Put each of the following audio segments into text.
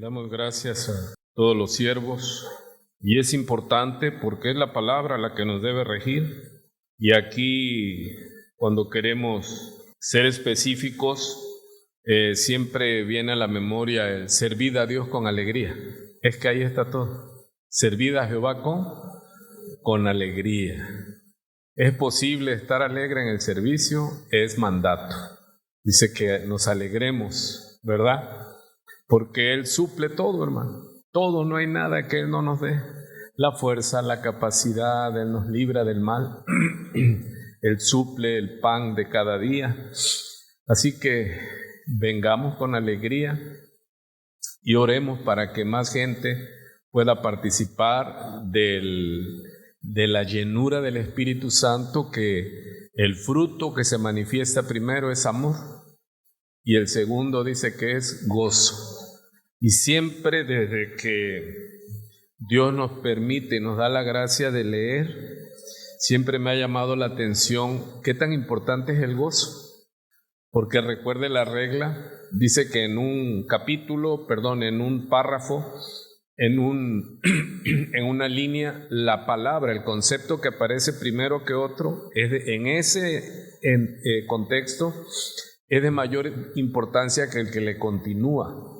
Damos gracias a todos los siervos y es importante porque es la palabra la que nos debe regir. Y aquí, cuando queremos ser específicos, siempre viene a la memoria el servir a Dios con alegría. Es que ahí está todo. Servir a Jehová con alegría. ¿Es posible estar alegre en el servicio? Es mandato. Dice que nos alegremos, ¿verdad? Porque Él suple todo, hermano. Todo, no hay nada que Él no nos dé. La fuerza, la capacidad, Él nos libra del mal. Él suple el pan de cada día. Así que vengamos con alegría y oremos para que más gente pueda participar de la llenura del Espíritu Santo, que el fruto que se manifiesta primero es amor y el segundo dice que es gozo. Y siempre desde que Dios nos permite, nos da la gracia de leer, siempre me ha llamado la atención qué tan importante es el gozo. Porque recuerde la regla, dice que en un párrafo, en una línea, la palabra, el concepto que aparece primero que otro, en ese contexto, es de mayor importancia que el que le continúa.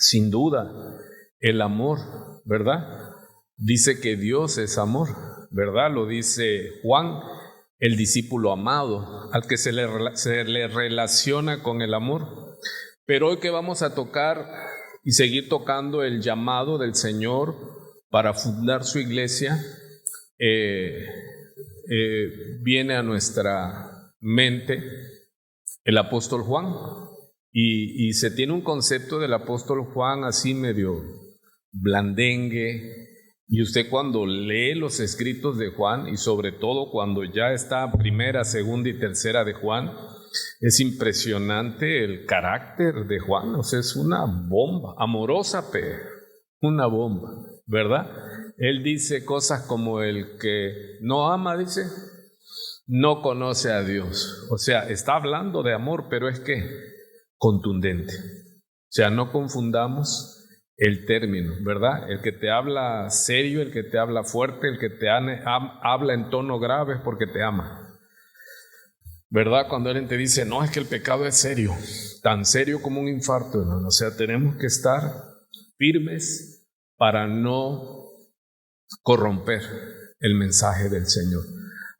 Sin duda, el amor, ¿verdad? Dice que Dios es amor, ¿verdad? Lo dice Juan, el discípulo amado, al que se le relaciona con el amor. Pero hoy que vamos a tocar y seguir tocando el llamado del Señor para fundar su iglesia, viene a nuestra mente el apóstol Juan. Y se tiene un concepto del apóstol Juan así medio blandengue, y usted cuando lee los escritos de Juan, y sobre todo cuando ya está primera, segunda y tercera de Juan, es impresionante el carácter de Juan. O sea, es una bomba, amorosa, pero una bomba, ¿verdad? Él dice cosas como: el que no ama, dice, no conoce a Dios. O sea, está hablando de amor, pero es que contundente. O sea, no confundamos el término, ¿verdad? El que te habla serio, el que te habla fuerte, el que te habla en tono grave es porque te ama, ¿verdad? Cuando alguien te dice, no, es que el pecado es serio, tan serio como un infarto, hermano. O sea, tenemos que estar firmes para no corromper el mensaje del Señor.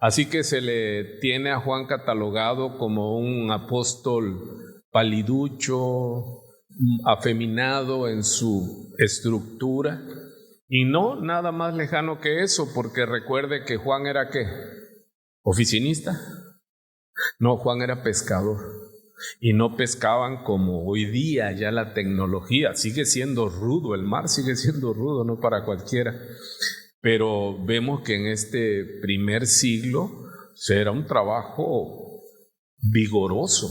Así que se le tiene a Juan catalogado como un apóstol paliducho, afeminado en su estructura, y no nada más lejano que eso, porque recuerde que Juan era ¿qué? ¿Oficinista? No, Juan era pescador, y no pescaban como hoy día. Ya la tecnología sigue siendo rudo, el mar sigue siendo rudo, no para cualquiera, pero vemos que en este primer siglo era un trabajo vigoroso.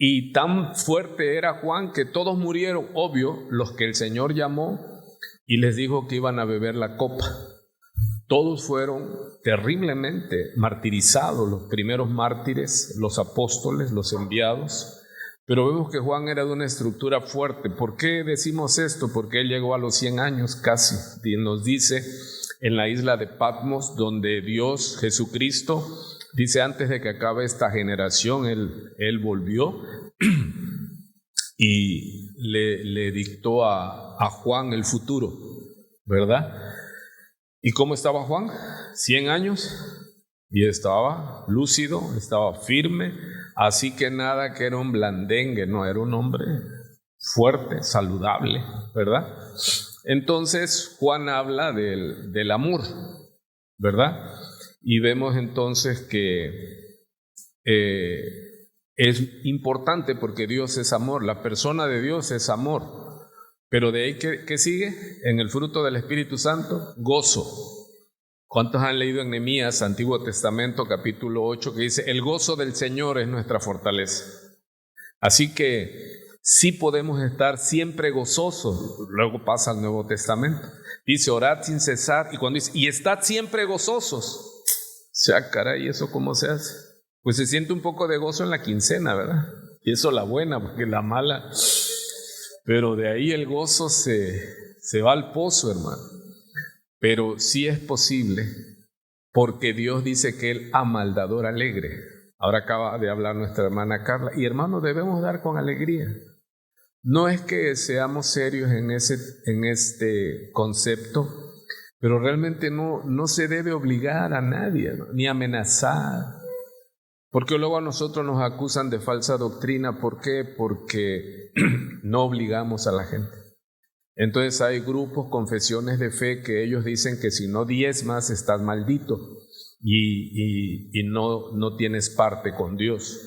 Y tan fuerte era Juan que todos murieron, obvio, los que el Señor llamó y les dijo que iban a beber la copa. Todos fueron terriblemente martirizados, los primeros mártires, los apóstoles, los enviados. Pero vemos que Juan era de una estructura fuerte. ¿Por qué decimos esto? Porque él llegó a los 100 años casi. Y nos dice en la isla de Patmos, donde Dios, Jesucristo, dice: antes de que acabe esta generación, él volvió y le dictó a Juan el futuro, ¿verdad? ¿Y cómo estaba Juan? 100 años, y estaba lúcido, estaba firme, así que nada que era un blandengue, no, era un hombre fuerte, saludable, ¿verdad? Entonces Juan habla del amor, ¿verdad? Y vemos entonces que es importante porque Dios es amor, la persona de Dios es amor. Pero de ahí, ¿qué sigue? En el fruto del Espíritu Santo, gozo. ¿Cuántos han leído en Nehemías, Antiguo Testamento, capítulo 8, que dice: el gozo del Señor es nuestra fortaleza? Así que sí podemos estar siempre gozosos. Luego pasa al Nuevo Testamento. Dice: orad sin cesar. Y cuando dice: y estad siempre gozosos. O sea, caray, ¿eso cómo se hace? Pues se siente un poco de gozo en la quincena, ¿verdad? Y eso la buena, porque la mala Pero de ahí el gozo se va al pozo, hermano. Pero sí es posible, porque Dios dice que Él ama al dador alegre. Ahora acaba de hablar nuestra hermana Carla. Y hermano, debemos dar con alegría. No es que seamos serios en este concepto, pero realmente no se debe obligar a nadie, ¿no? Ni amenazar. Porque luego a nosotros nos acusan de falsa doctrina. ¿Por qué? Porque no obligamos a la gente. Entonces hay grupos, confesiones de fe, que ellos dicen que si no diezmas estás maldito y no tienes parte con Dios.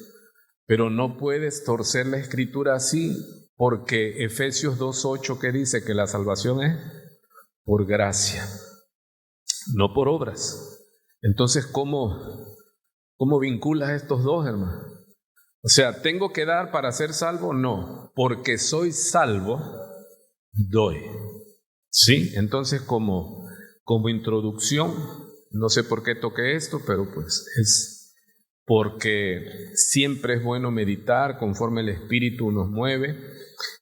Pero no puedes torcer la escritura así, porque Efesios 2:8, que dice que la salvación es por gracia, no por obras. Entonces, ¿cómo vinculas estos dos, hermano? O sea, ¿tengo que dar para ser salvo? No, porque soy salvo, doy. Sí, entonces como introducción, no sé por qué toqué esto, pero pues es porque siempre es bueno meditar conforme el Espíritu nos mueve,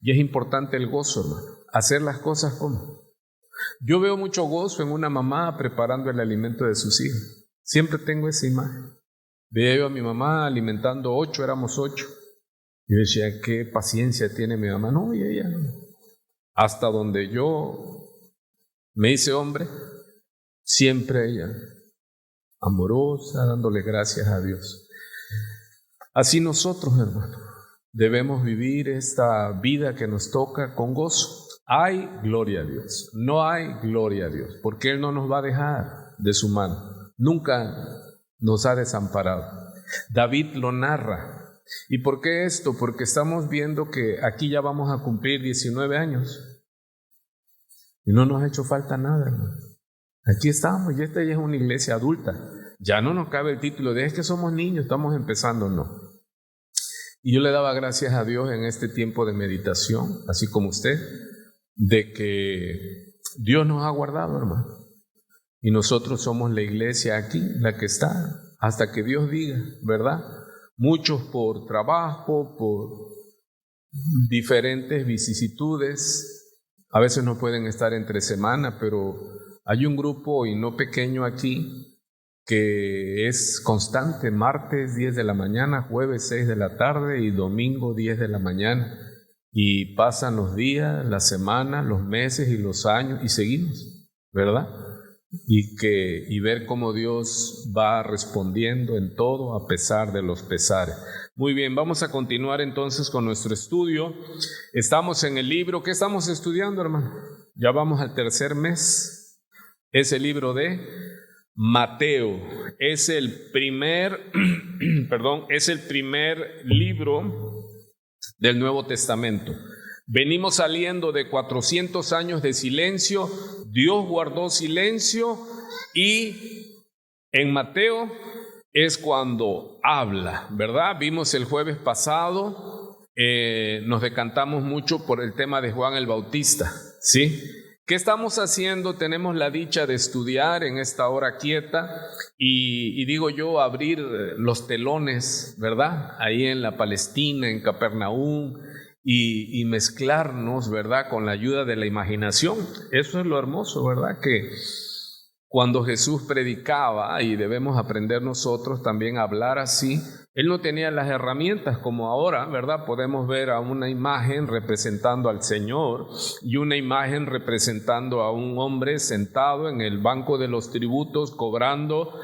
y es importante el gozo, hermano, hacer las cosas como. Yo veo mucho gozo en una mamá preparando el alimento de sus hijos. Siempre tengo esa imagen. Veía yo a mi mamá alimentando 8, éramos 8. Yo decía, qué paciencia tiene mi mamá. No, y ella, hasta donde yo me hice hombre, siempre ella, amorosa, dándole gracias a Dios. Así nosotros, hermano, debemos vivir esta vida que nos toca con gozo. Hay gloria a Dios, no hay gloria a Dios, porque Él no nos va a dejar de su mano. Nunca nos ha desamparado. David lo narra. ¿Y por qué esto? Porque estamos viendo que aquí ya vamos a cumplir 19 años y no nos ha hecho falta nada, hermano. Aquí estamos, y esta ya es una iglesia adulta. Ya no nos cabe el título de es que somos niños, estamos empezando, no. Y yo le daba gracias a Dios en este tiempo de meditación, así como usted, de que Dios nos ha guardado, hermano. Y nosotros somos la iglesia aquí, la que está, hasta que Dios diga, ¿verdad? Muchos por trabajo, por diferentes vicisitudes, a veces no pueden estar entre semana, pero hay un grupo, y no pequeño aquí, que es constante: martes 10 de la mañana, jueves 6 de la tarde y domingo 10 de la mañana. Y pasan los días, las semanas, los meses y los años, y seguimos, ¿verdad? Y ver cómo Dios va respondiendo en todo a pesar de los pesares. Muy bien, vamos a continuar entonces con nuestro estudio. Estamos en el libro, ¿qué estamos estudiando, hermano? Ya vamos al tercer mes. Es el libro de Mateo. Es el primer libro del Nuevo Testamento. Venimos saliendo de 400 años de silencio. Dios guardó silencio, y en Mateo es cuando habla, ¿verdad? Vimos el jueves pasado, nos decantamos mucho por el tema de Juan el Bautista, ¿sí? ¿Qué estamos haciendo? Tenemos la dicha de estudiar en esta hora quieta y digo yo, abrir los telones, ¿verdad? Ahí en la Palestina, en Capernaum, y mezclarnos, ¿verdad? Con la ayuda de la imaginación. Eso es lo hermoso, ¿verdad? Que cuando Jesús predicaba, y debemos aprender nosotros también a hablar así, Él no tenía las herramientas como ahora, ¿verdad? Podemos ver a una imagen representando al Señor y una imagen representando a un hombre sentado en el banco de los tributos cobrando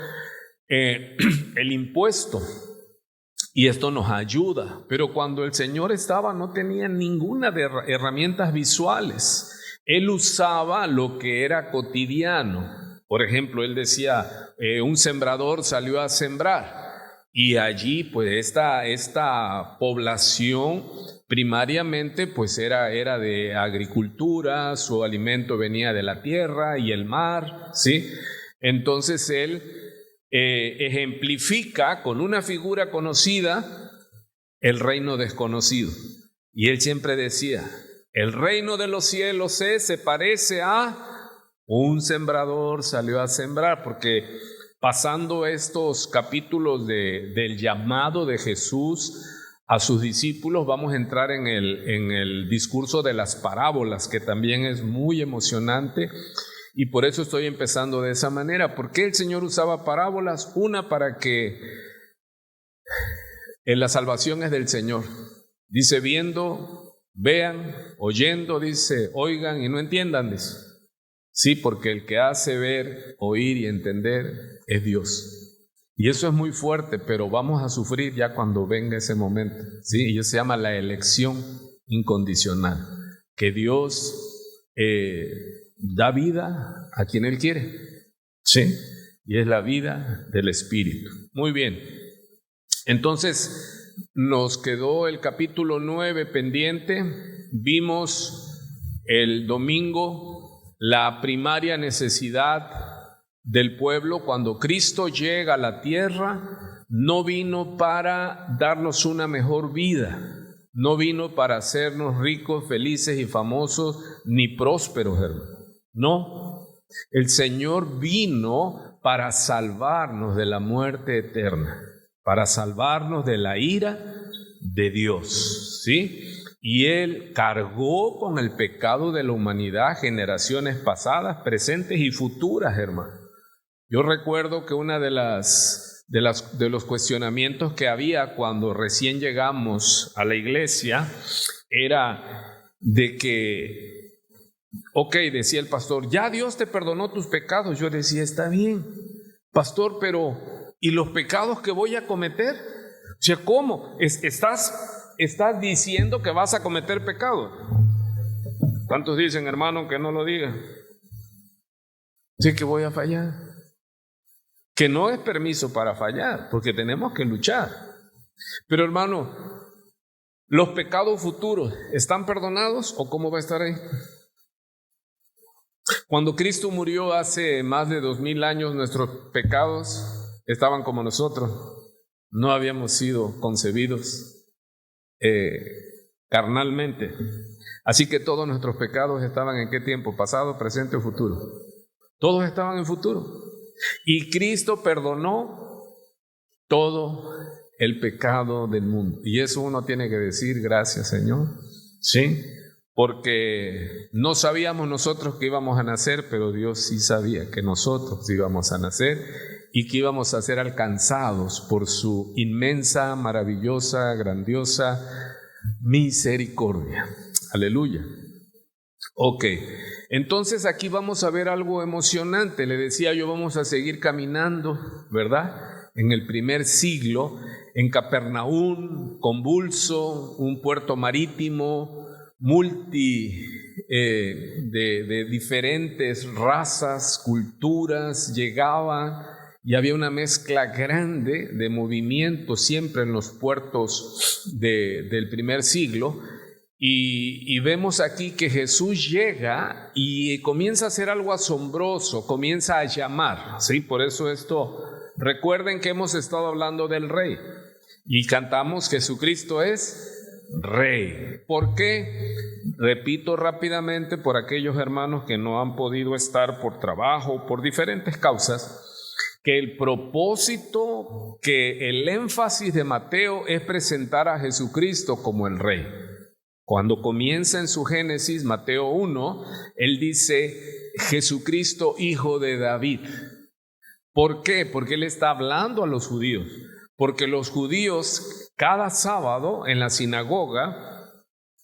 el impuesto. Y esto nos ayuda, pero cuando el Señor estaba no tenía ninguna de herramientas visuales. Él usaba lo que era cotidiano. Por ejemplo, Él decía, un sembrador salió a sembrar, y allí pues esta población primariamente pues era de agricultura, su alimento venía de la tierra y el mar, ¿sí? Entonces Él ejemplifica con una figura conocida el reino desconocido, y Él siempre decía, el reino de los cielos se parece a un sembrador salió a sembrar, porque pasando estos capítulos del llamado de Jesús a sus discípulos. Vamos a entrar en el discurso de las parábolas, que también es muy emocionante, y por eso estoy empezando de esa manera. ¿Por qué el Señor usaba parábolas? Una, para que la salvación es del Señor. Dice, viendo, vean, oyendo, dice, oigan y no entiendan, dice. Sí, porque el que hace ver, oír y entender es Dios. Y eso es muy fuerte, pero vamos a sufrir ya cuando venga ese momento. ¿Sí? Y eso se llama la elección incondicional, que Dios da vida a quien Él quiere. ¿Sí? Y es la vida del Espíritu. Muy bien. Entonces, nos quedó el capítulo 9 pendiente. Vimos el domingo la primaria necesidad del pueblo. Cuando Cristo llega a la tierra, no vino para darnos una mejor vida, no vino para hacernos ricos, felices y famosos, ni prósperos, hermano. No, el Señor vino para salvarnos de la muerte eterna, para salvarnos de la ira de Dios, ¿sí? Y Él cargó con el pecado de la humanidad, generaciones pasadas, presentes y futuras, hermano. Yo recuerdo que una de los cuestionamientos que había cuando recién llegamos a la iglesia era de que, decía el pastor, ya Dios te perdonó tus pecados. Yo decía, está bien, pastor, pero ¿y los pecados que voy a cometer? O sea, ¿cómo? ¿Estás diciendo que vas a cometer pecado? ¿Cuántos dicen, hermano, que no lo diga? Sí, que voy a fallar. Que no es permiso para fallar, porque tenemos que luchar. Pero hermano, ¿los pecados futuros están perdonados o cómo va a estar ahí? Cuando Cristo murió hace más de 2000 años, nuestros pecados estaban como nosotros. No habíamos sido concebidos carnalmente. Así que todos nuestros pecados estaban ¿en qué tiempo? ¿Pasado, presente o futuro? Todos estaban en futuro. Y Cristo perdonó todo el pecado del mundo. Y eso uno tiene que decir, gracias, Señor. Sí, porque no sabíamos nosotros que íbamos a nacer, pero Dios sí sabía que nosotros íbamos a nacer y que íbamos a ser alcanzados por su inmensa, maravillosa, grandiosa misericordia. Aleluya. Entonces aquí vamos a ver algo emocionante. Le decía yo, vamos a seguir caminando, ¿verdad? En el primer siglo, en Capernaum, convulso, un puerto marítimo, de diferentes razas, culturas, llegaban y había una mezcla grande de movimiento siempre en los puertos del primer siglo. Y vemos aquí que Jesús llega y comienza a hacer algo asombroso, comienza a llamar, ¿sí? Por eso recuerden que hemos estado hablando del Rey y cantamos Jesucristo es Rey. ¿Por qué? Repito rápidamente por aquellos hermanos que no han podido estar por trabajo, por diferentes causas, que el propósito, que el énfasis de Mateo es presentar a Jesucristo como el Rey. Cuando comienza en su Génesis, Mateo 1, él dice, Jesucristo, hijo de David. ¿Por qué? Porque él está hablando a los judíos. Porque los judíos, cada sábado en la sinagoga,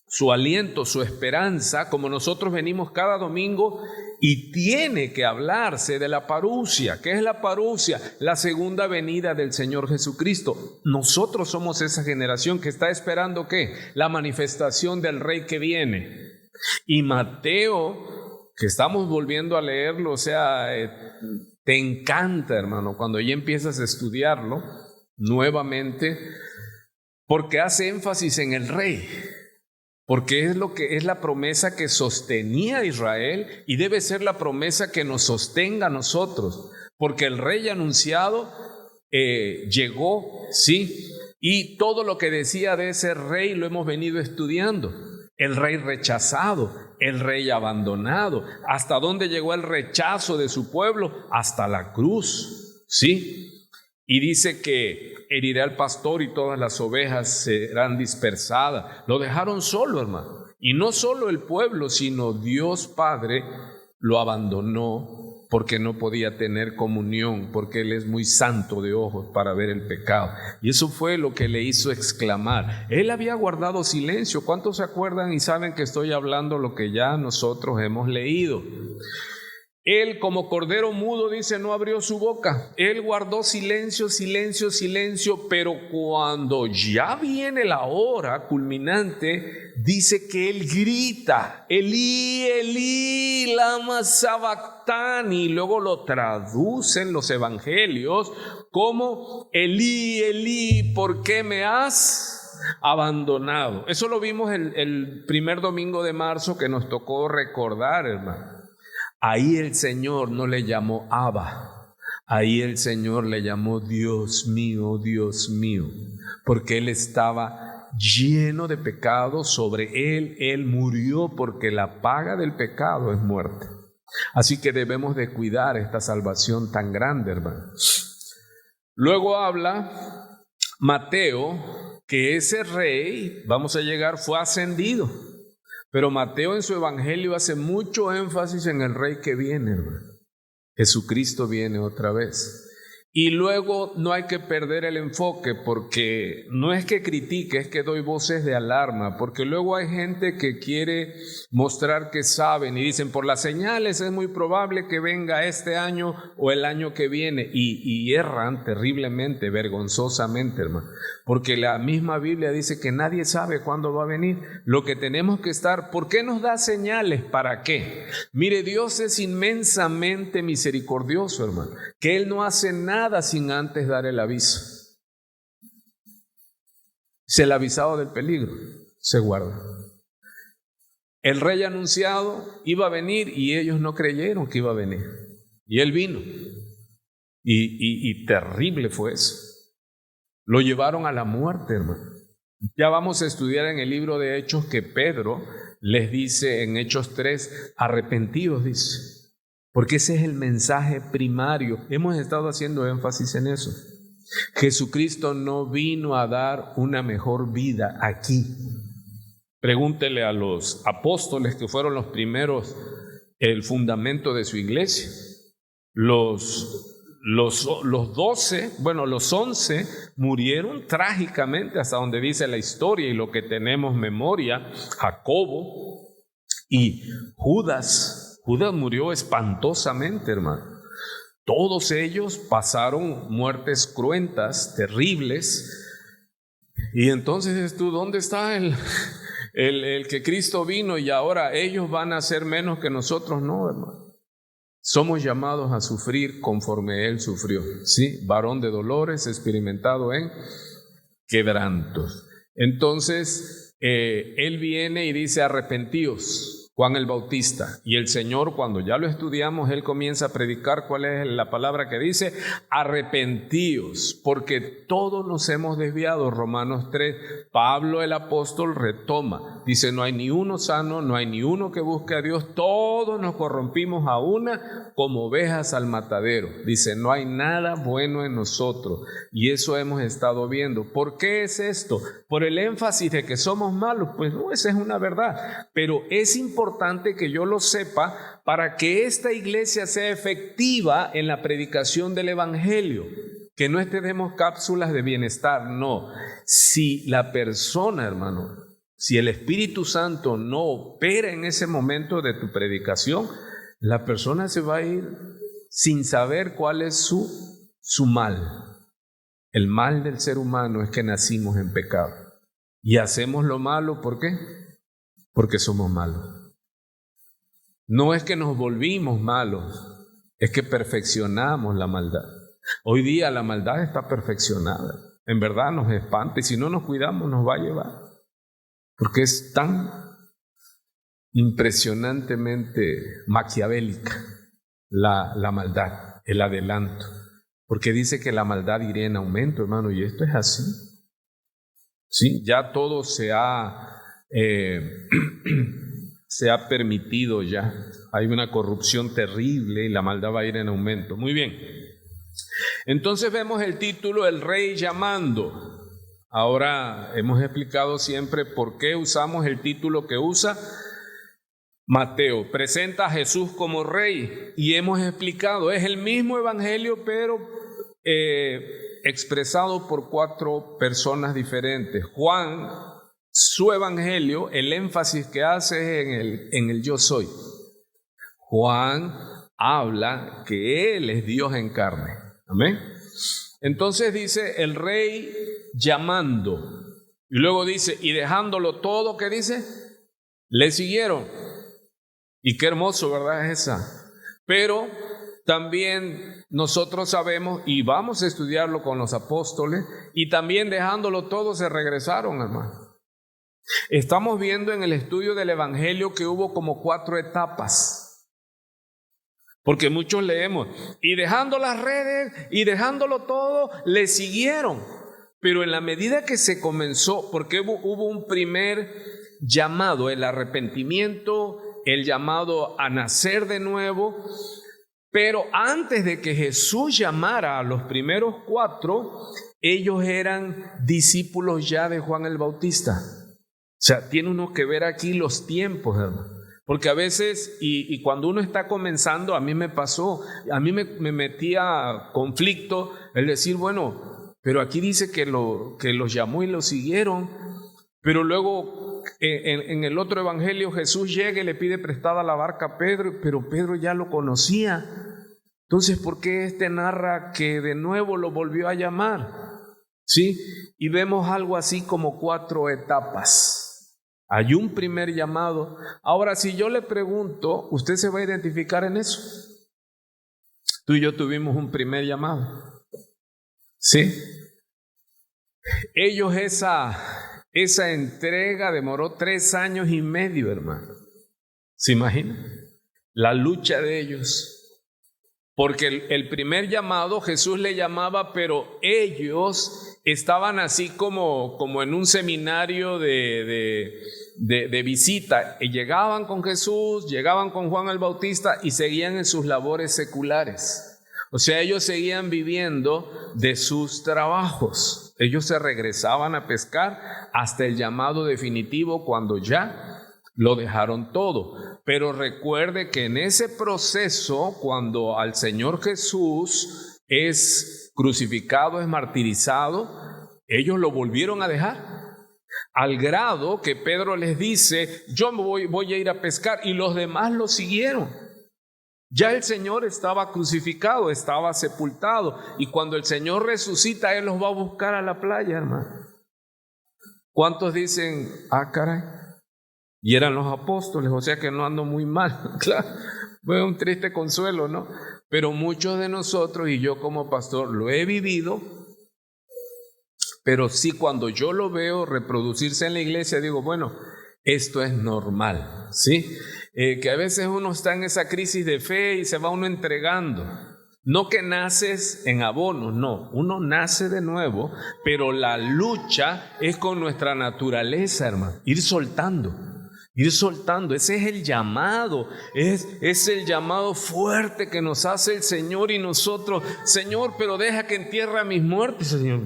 su aliento, su esperanza, como nosotros venimos cada domingo, y tiene que hablarse de la parusia. ¿Qué es la parusia? La segunda venida del Señor Jesucristo. Nosotros somos esa generación que está esperando ¿qué? La manifestación del Rey que viene. Y Mateo, que estamos volviendo a leerlo, o sea, te encanta, hermano, cuando ya empiezas a estudiarlo nuevamente, porque hace énfasis en el Rey. Porque es la promesa que sostenía a Israel y debe ser la promesa que nos sostenga a nosotros. Porque el Rey anunciado llegó, sí, y todo lo que decía de ese Rey lo hemos venido estudiando. El Rey rechazado, el Rey abandonado. ¿Hasta dónde llegó el rechazo de su pueblo? Hasta la cruz, sí. Y dice que herirá al pastor y todas las ovejas serán dispersadas. Lo dejaron solo, hermano. Y no solo el pueblo, sino Dios Padre lo abandonó porque no podía tener comunión, porque Él es muy santo de ojos para ver el pecado. Y eso fue lo que le hizo exclamar. Él había guardado silencio. ¿Cuántos se acuerdan y saben que estoy hablando lo que ya nosotros hemos leído? Él, como cordero mudo, dice, no abrió su boca. Él guardó silencio, silencio, silencio, pero cuando ya viene la hora culminante, dice que él grita, Elí, Elí, lama sabactani, y luego lo traducen los evangelios como Elí, Elí, ¿por qué me has abandonado? Eso lo vimos el primer domingo de marzo que nos tocó recordar, hermano. Ahí el Señor no le llamó Abba, ahí el Señor le llamó Dios mío, porque Él estaba lleno de pecado sobre Él murió porque la paga del pecado es muerte. Así que debemos de cuidar esta salvación tan grande, hermano. Luego habla Mateo que ese rey, vamos a llegar, fue ascendido. Pero Mateo en su evangelio hace mucho énfasis en el rey que viene, hermano. Jesucristo viene otra vez. Y luego no hay que perder el enfoque, porque no es que critique, es que doy voces de alarma, porque luego hay gente que quiere mostrar que saben y dicen, por las señales es muy probable que venga este año o el año que viene, y erran terriblemente, vergonzosamente, hermano, porque la misma Biblia dice que nadie sabe cuándo va a venir. Lo que tenemos que estar, ¿por qué nos da señales? ¿Para qué? Mire, Dios es inmensamente misericordioso, hermano, que Él no hace nada sin antes dar el aviso. Si el avisado del peligro se guarda. El rey anunciado iba a venir y ellos no creyeron que iba a venir. Y Él vino. Y terrible fue eso. Lo llevaron a la muerte, hermano. Ya vamos a estudiar en el libro de Hechos que Pedro les dice en Hechos 3, arrepentidos, dice. Porque ese es el mensaje primario. Hemos estado haciendo énfasis en eso. Jesucristo no vino a dar una mejor vida aquí. Pregúntele a los apóstoles que fueron los primeros, el fundamento de su iglesia. Los 11 murieron trágicamente, hasta donde dice la historia y lo que tenemos memoria. Jacobo y Judas. Judas murió espantosamente, hermano. Todos ellos pasaron muertes cruentas, terribles. Y entonces dices tú, ¿dónde está el que Cristo vino y ahora ellos van a ser menos que nosotros? No, hermano. Somos llamados a sufrir conforme Él sufrió. Sí, varón de dolores, experimentado en quebrantos. Entonces, Él viene y dice, arrepentíos. Juan el Bautista, y el Señor, cuando ya lo estudiamos, Él comienza a predicar. ¿Cuál es la palabra que dice? Arrepentíos, porque todos nos hemos desviado. Romanos 3, Pablo el apóstol retoma, dice, no hay ni uno sano, no hay ni uno que busque a Dios, todos nos corrompimos a una como ovejas al matadero. Dice, no hay nada bueno en nosotros, y eso hemos estado viendo. ¿Por qué es esto? Por el énfasis de que somos malos. Pues no, esa es una verdad, pero es importante que yo lo sepa para que esta iglesia sea efectiva en la predicación del evangelio, que no demos cápsulas de bienestar. No, si la persona, hermano, si el Espíritu Santo no opera en ese momento de tu predicación, la persona se va a ir sin saber cuál es su mal. El mal del ser humano es que nacimos en pecado y hacemos lo malo. ¿Por qué? Porque somos malos. No es que nos volvimos malos, es que perfeccionamos la maldad. Hoy día la maldad está perfeccionada. En verdad nos espanta, y si no nos cuidamos nos va a llevar. Porque es tan impresionantemente maquiavélica la maldad, el adelanto. Porque dice que la maldad iría en aumento, hermano, y esto es así. Sí, ya todo se ha permitido ya. Hay una corrupción terrible y la maldad va a ir en aumento. Muy bien. Entonces vemos el título, El Rey llamando. Ahora hemos explicado siempre por qué usamos el título que usa Mateo. Presenta a Jesús como Rey y hemos explicado, es el mismo evangelio pero expresado por 4 personas diferentes. Juan, su evangelio, el énfasis que hace es en el yo soy. Juan habla que Él es Dios en carne. Amén. Entonces dice el Rey llamando. Y luego dice, y dejándolo todo, ¿qué dice? Le siguieron. Y qué hermoso, ¿verdad? Es esa. Pero también nosotros sabemos, y vamos a estudiarlo con los apóstoles, y también dejándolo todo se regresaron, hermano. Estamos viendo en el estudio del evangelio que hubo como 4 etapas. Porque muchos leemos, y dejando las redes, y dejándolo todo, le siguieron. Pero en la medida que se comenzó, porque hubo un primer llamado, el arrepentimiento, el llamado a nacer de nuevo, pero antes de que Jesús llamara a los primeros 4, ellos eran discípulos ya de Juan el Bautista. O sea, tiene uno que ver aquí los tiempos, hermano. Porque a veces, y cuando uno está comenzando, a mí me pasó, a mí me metía conflicto el decir, bueno, pero aquí dice que los llamó y los siguieron, pero luego en el otro evangelio Jesús llega y le pide prestada la barca a Pedro, pero Pedro ya lo conocía. Entonces, ¿por qué narra que de nuevo lo volvió a llamar? ¿Sí? Y vemos algo así como 4 etapas. Hay un primer llamado. Ahora, si yo le pregunto, ¿usted se va a identificar en eso? Tú y yo tuvimos un primer llamado. ¿Sí? Ellos esa entrega demoró 3 años y medio, hermano. ¿Se imaginan? La lucha de ellos. Porque el primer llamado Jesús le llamaba, pero ellos estaban así como en un seminario de visita. Y llegaban con Jesús, llegaban con Juan el Bautista y seguían en sus labores seculares. O sea, ellos seguían viviendo de sus trabajos. Ellos se regresaban a pescar hasta el llamado definitivo cuando ya lo dejaron todo. Pero recuerde que en ese proceso, cuando al Señor Jesús es crucificado, es martirizado, ellos lo volvieron a dejar. Al grado que Pedro les dice, yo me voy a ir a pescar, y los demás lo siguieron. Ya el Señor estaba crucificado, estaba sepultado, y cuando el Señor resucita, Él los va a buscar a la playa, hermano. ¿Cuántos dicen, caray? Y eran los apóstoles, o sea que no ando muy mal, claro, fue un triste consuelo, ¿no? Pero muchos de nosotros, y yo como pastor lo he vivido, pero sí cuando yo lo veo reproducirse en la iglesia, digo, bueno, esto es normal, ¿sí? Que a veces uno está en esa crisis de fe y se va uno entregando. No que naces en abono, no, uno nace de nuevo, pero la lucha es con nuestra naturaleza, hermano, ir soltando, ese es el llamado, es el llamado fuerte que nos hace el Señor y nosotros, Señor, pero deja que entierre a mis muertos, Señor.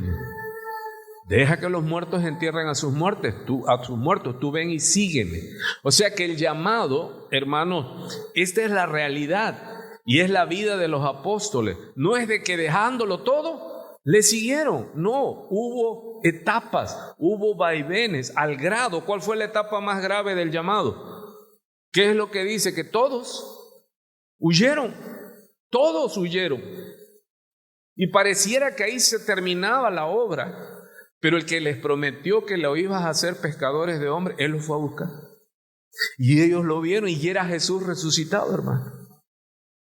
Deja que los muertos entierren a sus muertos, tú ven y sígueme. O sea que el llamado, hermano, esta es la realidad y es la vida de los apóstoles. No es de que dejándolo todo, le siguieron. No, hubo etapas, hubo vaivenes, al grado. ¿Cuál fue la etapa más grave del llamado? ¿Qué es lo que dice? Que todos huyeron. Y pareciera que ahí se terminaba la obra. Pero el que les prometió que lo ibas a hacer pescadores de hombres, Él los fue a buscar. Y ellos lo vieron y era Jesús resucitado, hermano.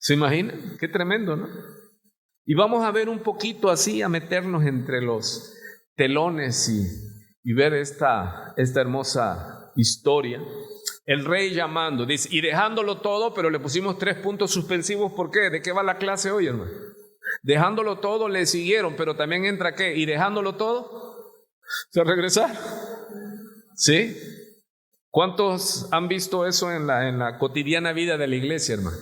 ¿Se imaginan? Qué tremendo, ¿no? Y vamos a ver un poquito así, a meternos entre los telones y ver esta hermosa historia. El rey llamando, dice, y dejándolo todo, pero le pusimos 3 puntos suspensivos. ¿Por qué? ¿De qué va la clase hoy, hermano? Dejándolo todo, le siguieron, pero también entra ¿qué? Y dejándolo todo, se regresaron. ¿Sí? ¿Cuántos han visto eso en la cotidiana vida de la iglesia, hermano?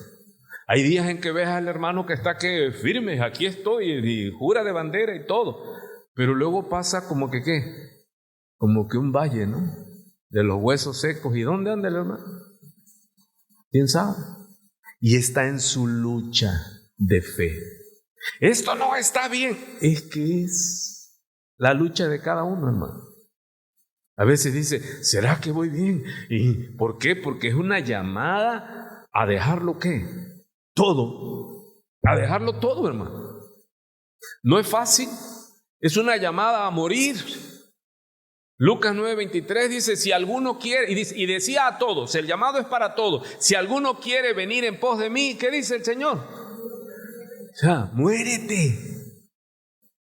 Hay días en que ves al hermano que está que firme, aquí estoy, y jura de bandera y todo. Pero luego pasa como que, ¿qué? Como que un valle, ¿no? De los huesos secos. ¿Y dónde anda el hermano? ¿Quién sabe? Y está en su lucha de fe. Esto no está bien. Es que es la lucha de cada uno, hermano. A veces dice, ¿será que voy bien? ¿Y por qué? Porque es una llamada a dejarlo, ¿qué? Todo. A dejarlo todo, hermano. No es fácil. Es una llamada a morir. Lucas 9:23 dice, si alguno quiere, y decía a todos, el llamado es para todos, si alguno quiere venir en pos de mí, ¿qué dice el Señor? O sea, muérete.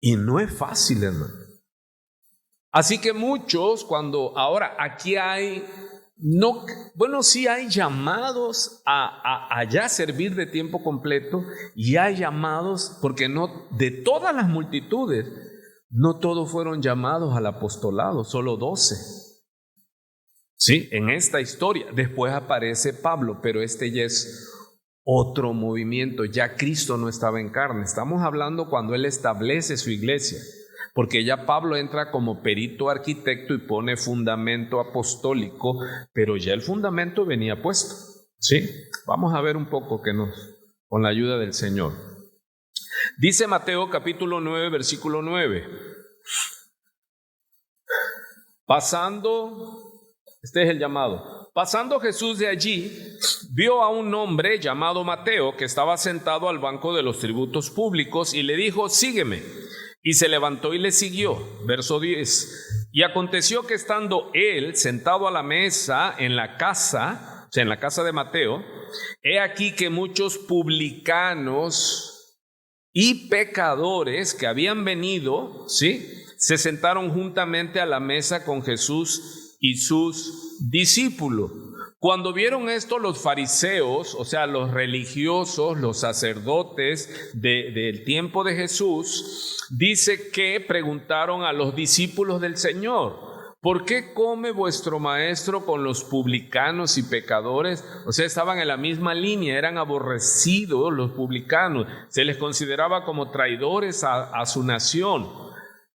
Y no es fácil, hermano. Así que muchos, cuando ahora aquí hay, sí hay llamados a ya servir de tiempo completo, y hay llamados, porque no, de todas las multitudes, no todos fueron llamados al apostolado, solo 12. Sí, en esta historia. Después aparece Pablo, pero este ya es otro movimiento. Ya Cristo no estaba en carne. Estamos hablando cuando Él establece su iglesia. Porque ya Pablo entra como perito arquitecto y pone fundamento apostólico, pero ya el fundamento venía puesto. Sí, vamos a ver un poco con la ayuda del Señor. Dice Mateo capítulo 9, versículo 9. Este es el llamado. Pasando Jesús de allí, vio a un hombre llamado Mateo que estaba sentado al banco de los tributos públicos y le dijo, sígueme. Y se levantó y le siguió. Verso 10. Y aconteció que estando él sentado a la mesa en la casa, o sea, en la casa de Mateo, he aquí que muchos publicanos y pecadores que habían venido, ¿sí?, se sentaron juntamente a la mesa con Jesús y sus discípulos. Cuando vieron esto los fariseos, o sea, los religiosos, los sacerdotes del tiempo de Jesús, dice que preguntaron a los discípulos del Señor, ¿por qué come vuestro maestro con los publicanos y pecadores? O sea, estaban en la misma línea, eran aborrecidos los publicanos, se les consideraba como traidores a su nación.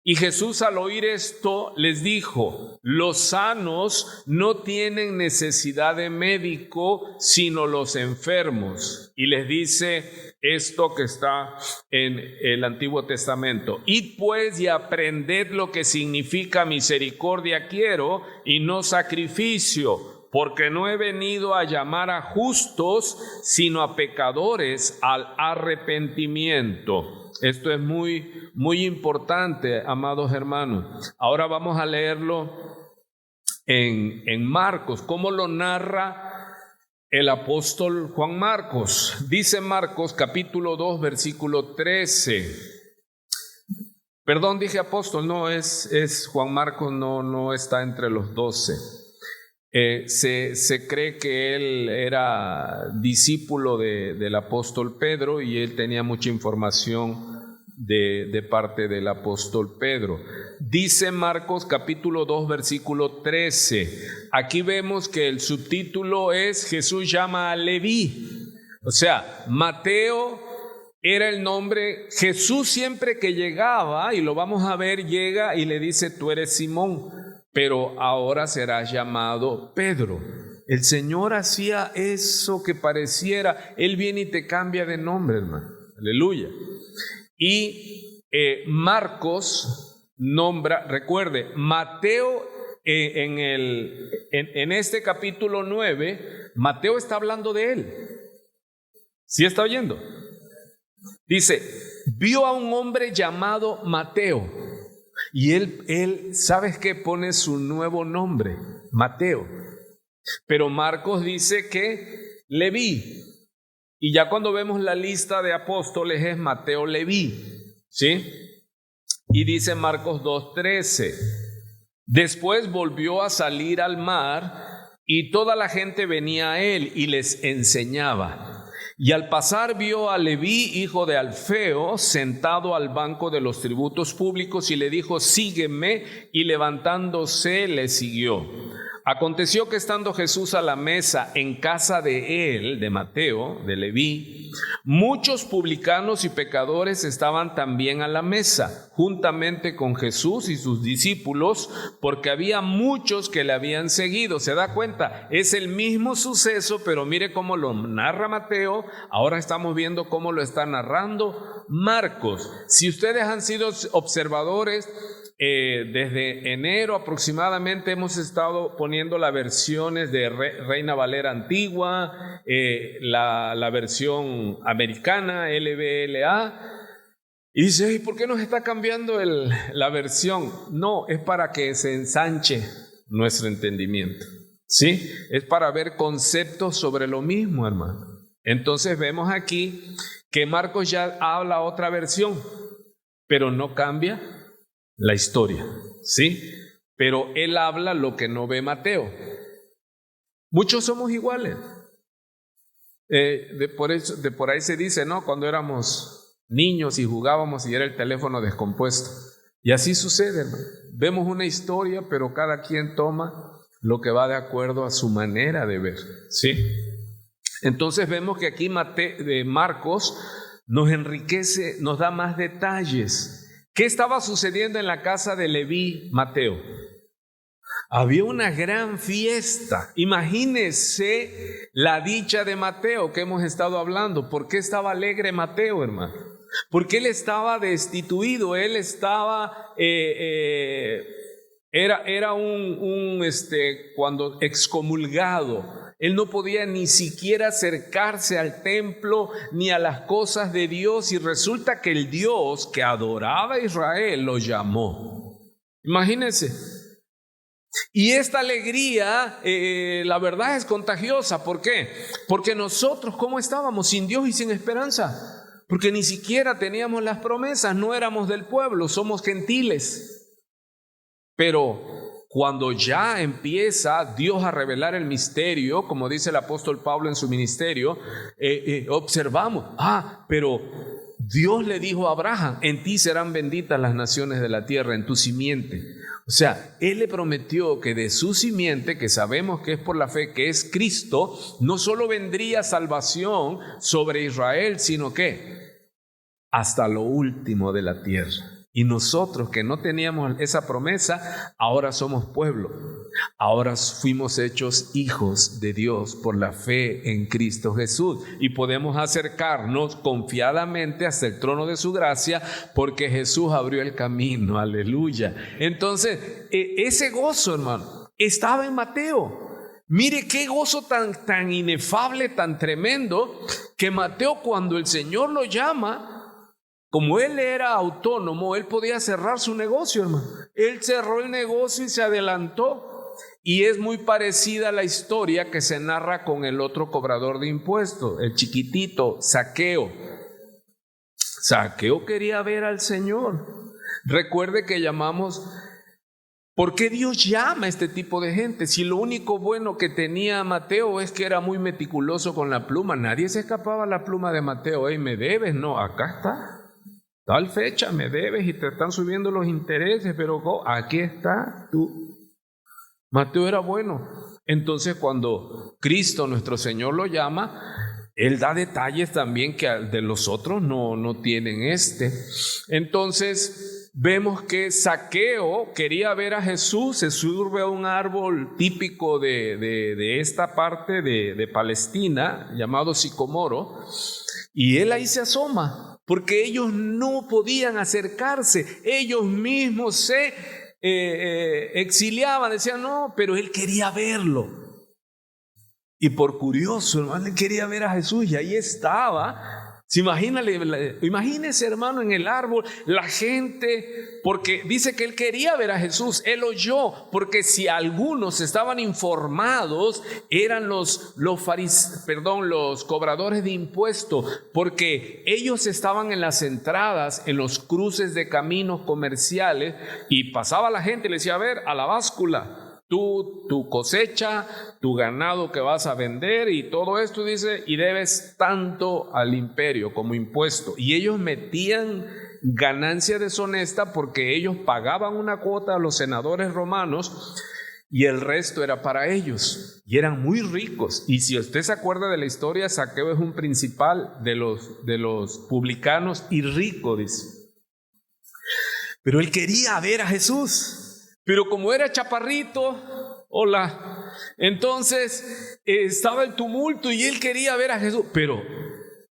Y Jesús al oír esto les dijo, los sanos no tienen necesidad de médico, sino los enfermos. Y les dice esto que está en el Antiguo Testamento. Id pues y aprended lo que significa misericordia quiero y no sacrificio, porque no he venido a llamar a justos, sino a pecadores al arrepentimiento. Esto es muy, muy importante, amados hermanos. Ahora vamos a leerlo en Marcos, cómo lo narra el apóstol Juan Marcos. Dice Marcos capítulo 2, versículo 13. Perdón, dije apóstol, no, es Juan Marcos, no está entre los 12. Se cree que él era discípulo del apóstol Pedro y él tenía mucha información de parte del apóstol Pedro. Dice Marcos capítulo 2 versículo 13. Aquí vemos que el subtítulo es Jesús llama a Leví. O sea, Mateo era el nombre. Jesús siempre que llegaba, y lo vamos a ver, llega y le dice, tú eres Simón, pero ahora serás llamado Pedro. El Señor hacía eso que pareciera, Él viene y te cambia de nombre, hermano. Aleluya. Y Marcos nombra, recuerde, Mateo en este capítulo 9, Mateo está hablando de él. ¿Sí está oyendo? Dice, vio a un hombre llamado Mateo. Y él, ¿sabes qué? Pone su nuevo nombre, Mateo. Pero Marcos dice que Leví. Y ya cuando vemos la lista de apóstoles es Mateo, Leví. ¿Sí? Y dice Marcos 2:13. Después volvió a salir al mar y toda la gente venía a él y les enseñaba. Y al pasar vio a Leví, hijo de Alfeo, sentado al banco de los tributos públicos y le dijo, sígueme, y levantándose le siguió. Aconteció que estando Jesús a la mesa en casa de él, de Mateo, de Leví, muchos publicanos y pecadores estaban también a la mesa, juntamente con Jesús y sus discípulos, porque había muchos que le habían seguido. ¿Se da cuenta? Es el mismo suceso, pero mire cómo lo narra Mateo. Ahora estamos viendo cómo lo está narrando Marcos. Si ustedes han sido observadores, desde enero aproximadamente hemos estado poniendo las versiones de Reina Valera antigua, la versión americana, LBLA, y dice, ¿y por qué nos está cambiando la versión? No, es para que se ensanche nuestro entendimiento, ¿sí? Es para ver conceptos sobre lo mismo, hermano. Entonces vemos aquí que Marcos ya habla otra versión, pero no cambia la historia, ¿sí? Pero él habla lo que no ve Mateo. Muchos somos iguales. Por ahí se dice, ¿no? Cuando éramos niños y jugábamos y era el teléfono descompuesto. Y así sucede, hermano. Vemos una historia, pero cada quien toma lo que va de acuerdo a su manera de ver, ¿sí? Entonces vemos que aquí Marcos nos enriquece, nos da más detalles. ¿Qué estaba sucediendo en la casa de Leví, Mateo? Había una gran fiesta. Imagínese la dicha de Mateo que hemos estado hablando. ¿Por qué estaba alegre Mateo, hermano? Porque él estaba destituido, él estaba, era cuando excomulgado. Él no podía ni siquiera acercarse al templo ni a las cosas de Dios, y resulta que el Dios que adoraba a Israel lo llamó. Imagínense. Y esta alegría, la verdad, es contagiosa. ¿Por qué? Porque nosotros, ¿cómo estábamos? Sin Dios y sin esperanza. Porque ni siquiera teníamos las promesas, no éramos del pueblo, somos gentiles. Pero cuando ya empieza Dios a revelar el misterio, como dice el apóstol Pablo en su ministerio, observamos, pero Dios le dijo a Abraham, en ti serán benditas las naciones de la tierra, en tu simiente. O sea, Él le prometió que de su simiente, que sabemos que es por la fe, que es Cristo, no solo vendría salvación sobre Israel, sino que hasta lo último de la tierra. Y nosotros que no teníamos esa promesa, ahora somos pueblo. Ahora fuimos hechos hijos de Dios por la fe en Cristo Jesús. Y podemos acercarnos confiadamente hasta el trono de su gracia porque Jesús abrió el camino. Aleluya. Entonces, ese gozo, hermano, estaba en Mateo. Mire qué gozo tan inefable, tan tremendo, que Mateo, cuando el Señor lo llama, como él era autónomo, él podía cerrar su negocio, hermano. Él cerró el negocio y se adelantó. Y es muy parecida a la historia que se narra con el otro cobrador de impuestos, el chiquitito, Zaqueo. Zaqueo quería ver al Señor. Recuerde que llamamos, ¿por qué Dios llama a este tipo de gente? Si lo único bueno que tenía Mateo es que era muy meticuloso con la pluma. Nadie se escapaba a la pluma de Mateo. Me debes, no, acá está. Tal fecha me debes y te están subiendo los intereses, pero aquí está tú. Mateo era bueno. Entonces cuando Cristo nuestro Señor lo llama, Él da detalles también que de los otros no tienen Entonces vemos que Zaqueo quería ver a Jesús, se sube a un árbol típico de esta parte de Palestina, llamado sicomoro, y él ahí se asoma. Porque ellos no podían acercarse, ellos mismos se exiliaban, decían no, pero él quería verlo. Y por curioso, hermano, él quería ver a Jesús y ahí estaba. Imagínese, hermano, en el árbol, la gente, porque dice que él quería ver a Jesús, él oyó, porque si algunos estaban informados, eran los cobradores de impuestos, porque ellos estaban en las entradas, en los cruces de caminos comerciales, y pasaba la gente y le decía, a ver, a la báscula, tu cosecha, tu ganado que vas a vender y todo esto, dice, y debes tanto al imperio como impuesto. Y ellos metían ganancia deshonesta porque ellos pagaban una cuota a los senadores romanos y el resto era para ellos, y eran muy ricos. Y si usted se acuerda de la historia, Zaqueo es un principal de los publicanos y rico, dice. Pero él quería ver a Jesús, pero como era chaparrito, entonces estaba el tumulto y él quería ver a Jesús, pero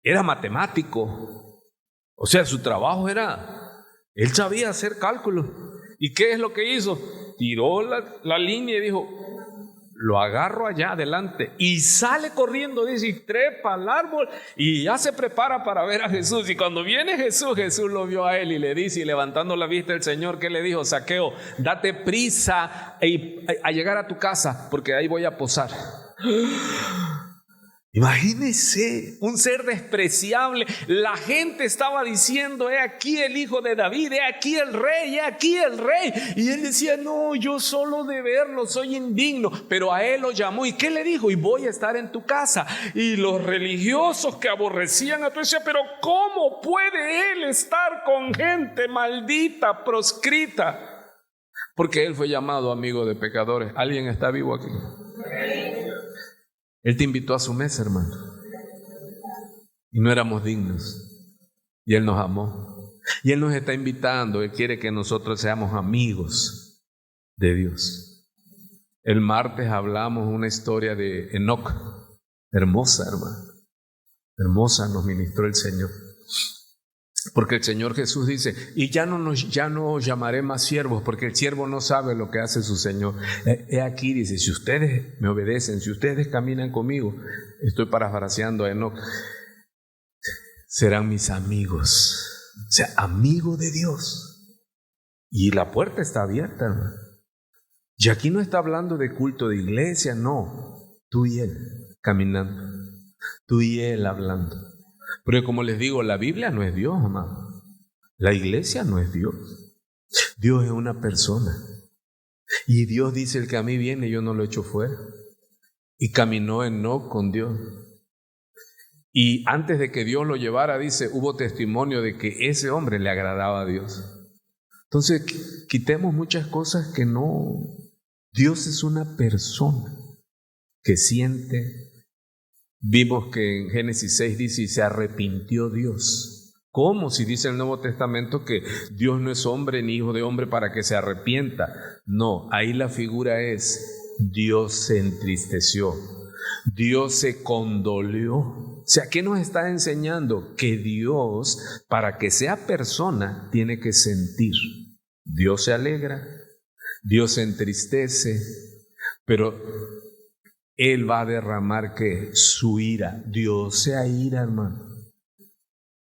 era matemático, o sea, su trabajo era, él sabía hacer cálculos. ¿Y qué es lo que hizo? Tiró la línea y dijo, lo agarro allá adelante, y sale corriendo, dice, y trepa al árbol y ya se prepara para ver a Jesús. Y cuando viene Jesús lo vio a él y le dice, y levantando la vista el Señor, ¿qué le dijo? Zaqueo, date prisa a llegar a tu casa, porque ahí voy a posar. Imagínese, un ser despreciable. La gente estaba diciendo, he aquí el hijo de David, he aquí el rey, he aquí el rey. Y él decía, no, yo solo de verlo soy indigno. Pero a él lo llamó, ¿y qué le dijo? Y voy a estar en tu casa. Y los religiosos que aborrecían a tu decían, pero ¿cómo puede él estar con gente maldita, proscrita? Porque él fue llamado amigo de pecadores. ¿Alguien está vivo aquí? Él te invitó a su mesa, hermano, y no éramos dignos, y Él nos amó, y Él nos está invitando. Él quiere que nosotros seamos amigos de Dios. El martes hablamos una historia de Enoc, hermosa, hermano, hermosa nos ministró el Señor, porque el Señor Jesús dice, y ya no os llamaré más siervos, porque el siervo no sabe lo que hace su Señor. He aquí, dice, si ustedes me obedecen, si ustedes caminan conmigo, estoy parafraseando a Enoc, serán mis amigos. O sea, amigo de Dios. Y la puerta está abierta, hermano. Y aquí no está hablando de culto de iglesia, no. Tú y Él caminando, tú y Él hablando. Porque como les digo, la Biblia no es Dios, amado. La iglesia no es Dios. Dios es una persona. Y Dios dice, el que a mí viene, yo no lo echo fuera. Y caminó Enoc con Dios. Y antes de que Dios lo llevara, dice, hubo testimonio de que ese hombre le agradaba a Dios. Entonces, quitemos muchas cosas que no. Dios es una persona que siente. Vimos que en Génesis 6 dice, y se arrepintió Dios. ¿Cómo? Si dice el Nuevo Testamento que Dios no es hombre ni hijo de hombre para que se arrepienta. No, ahí la figura es, Dios se entristeció, Dios se condolió. O sea, ¿qué nos está enseñando? Que Dios, para que sea persona, tiene que sentir. Dios se alegra, Dios se entristece, pero Él va a derramar que su ira. Dios se aira, hermano.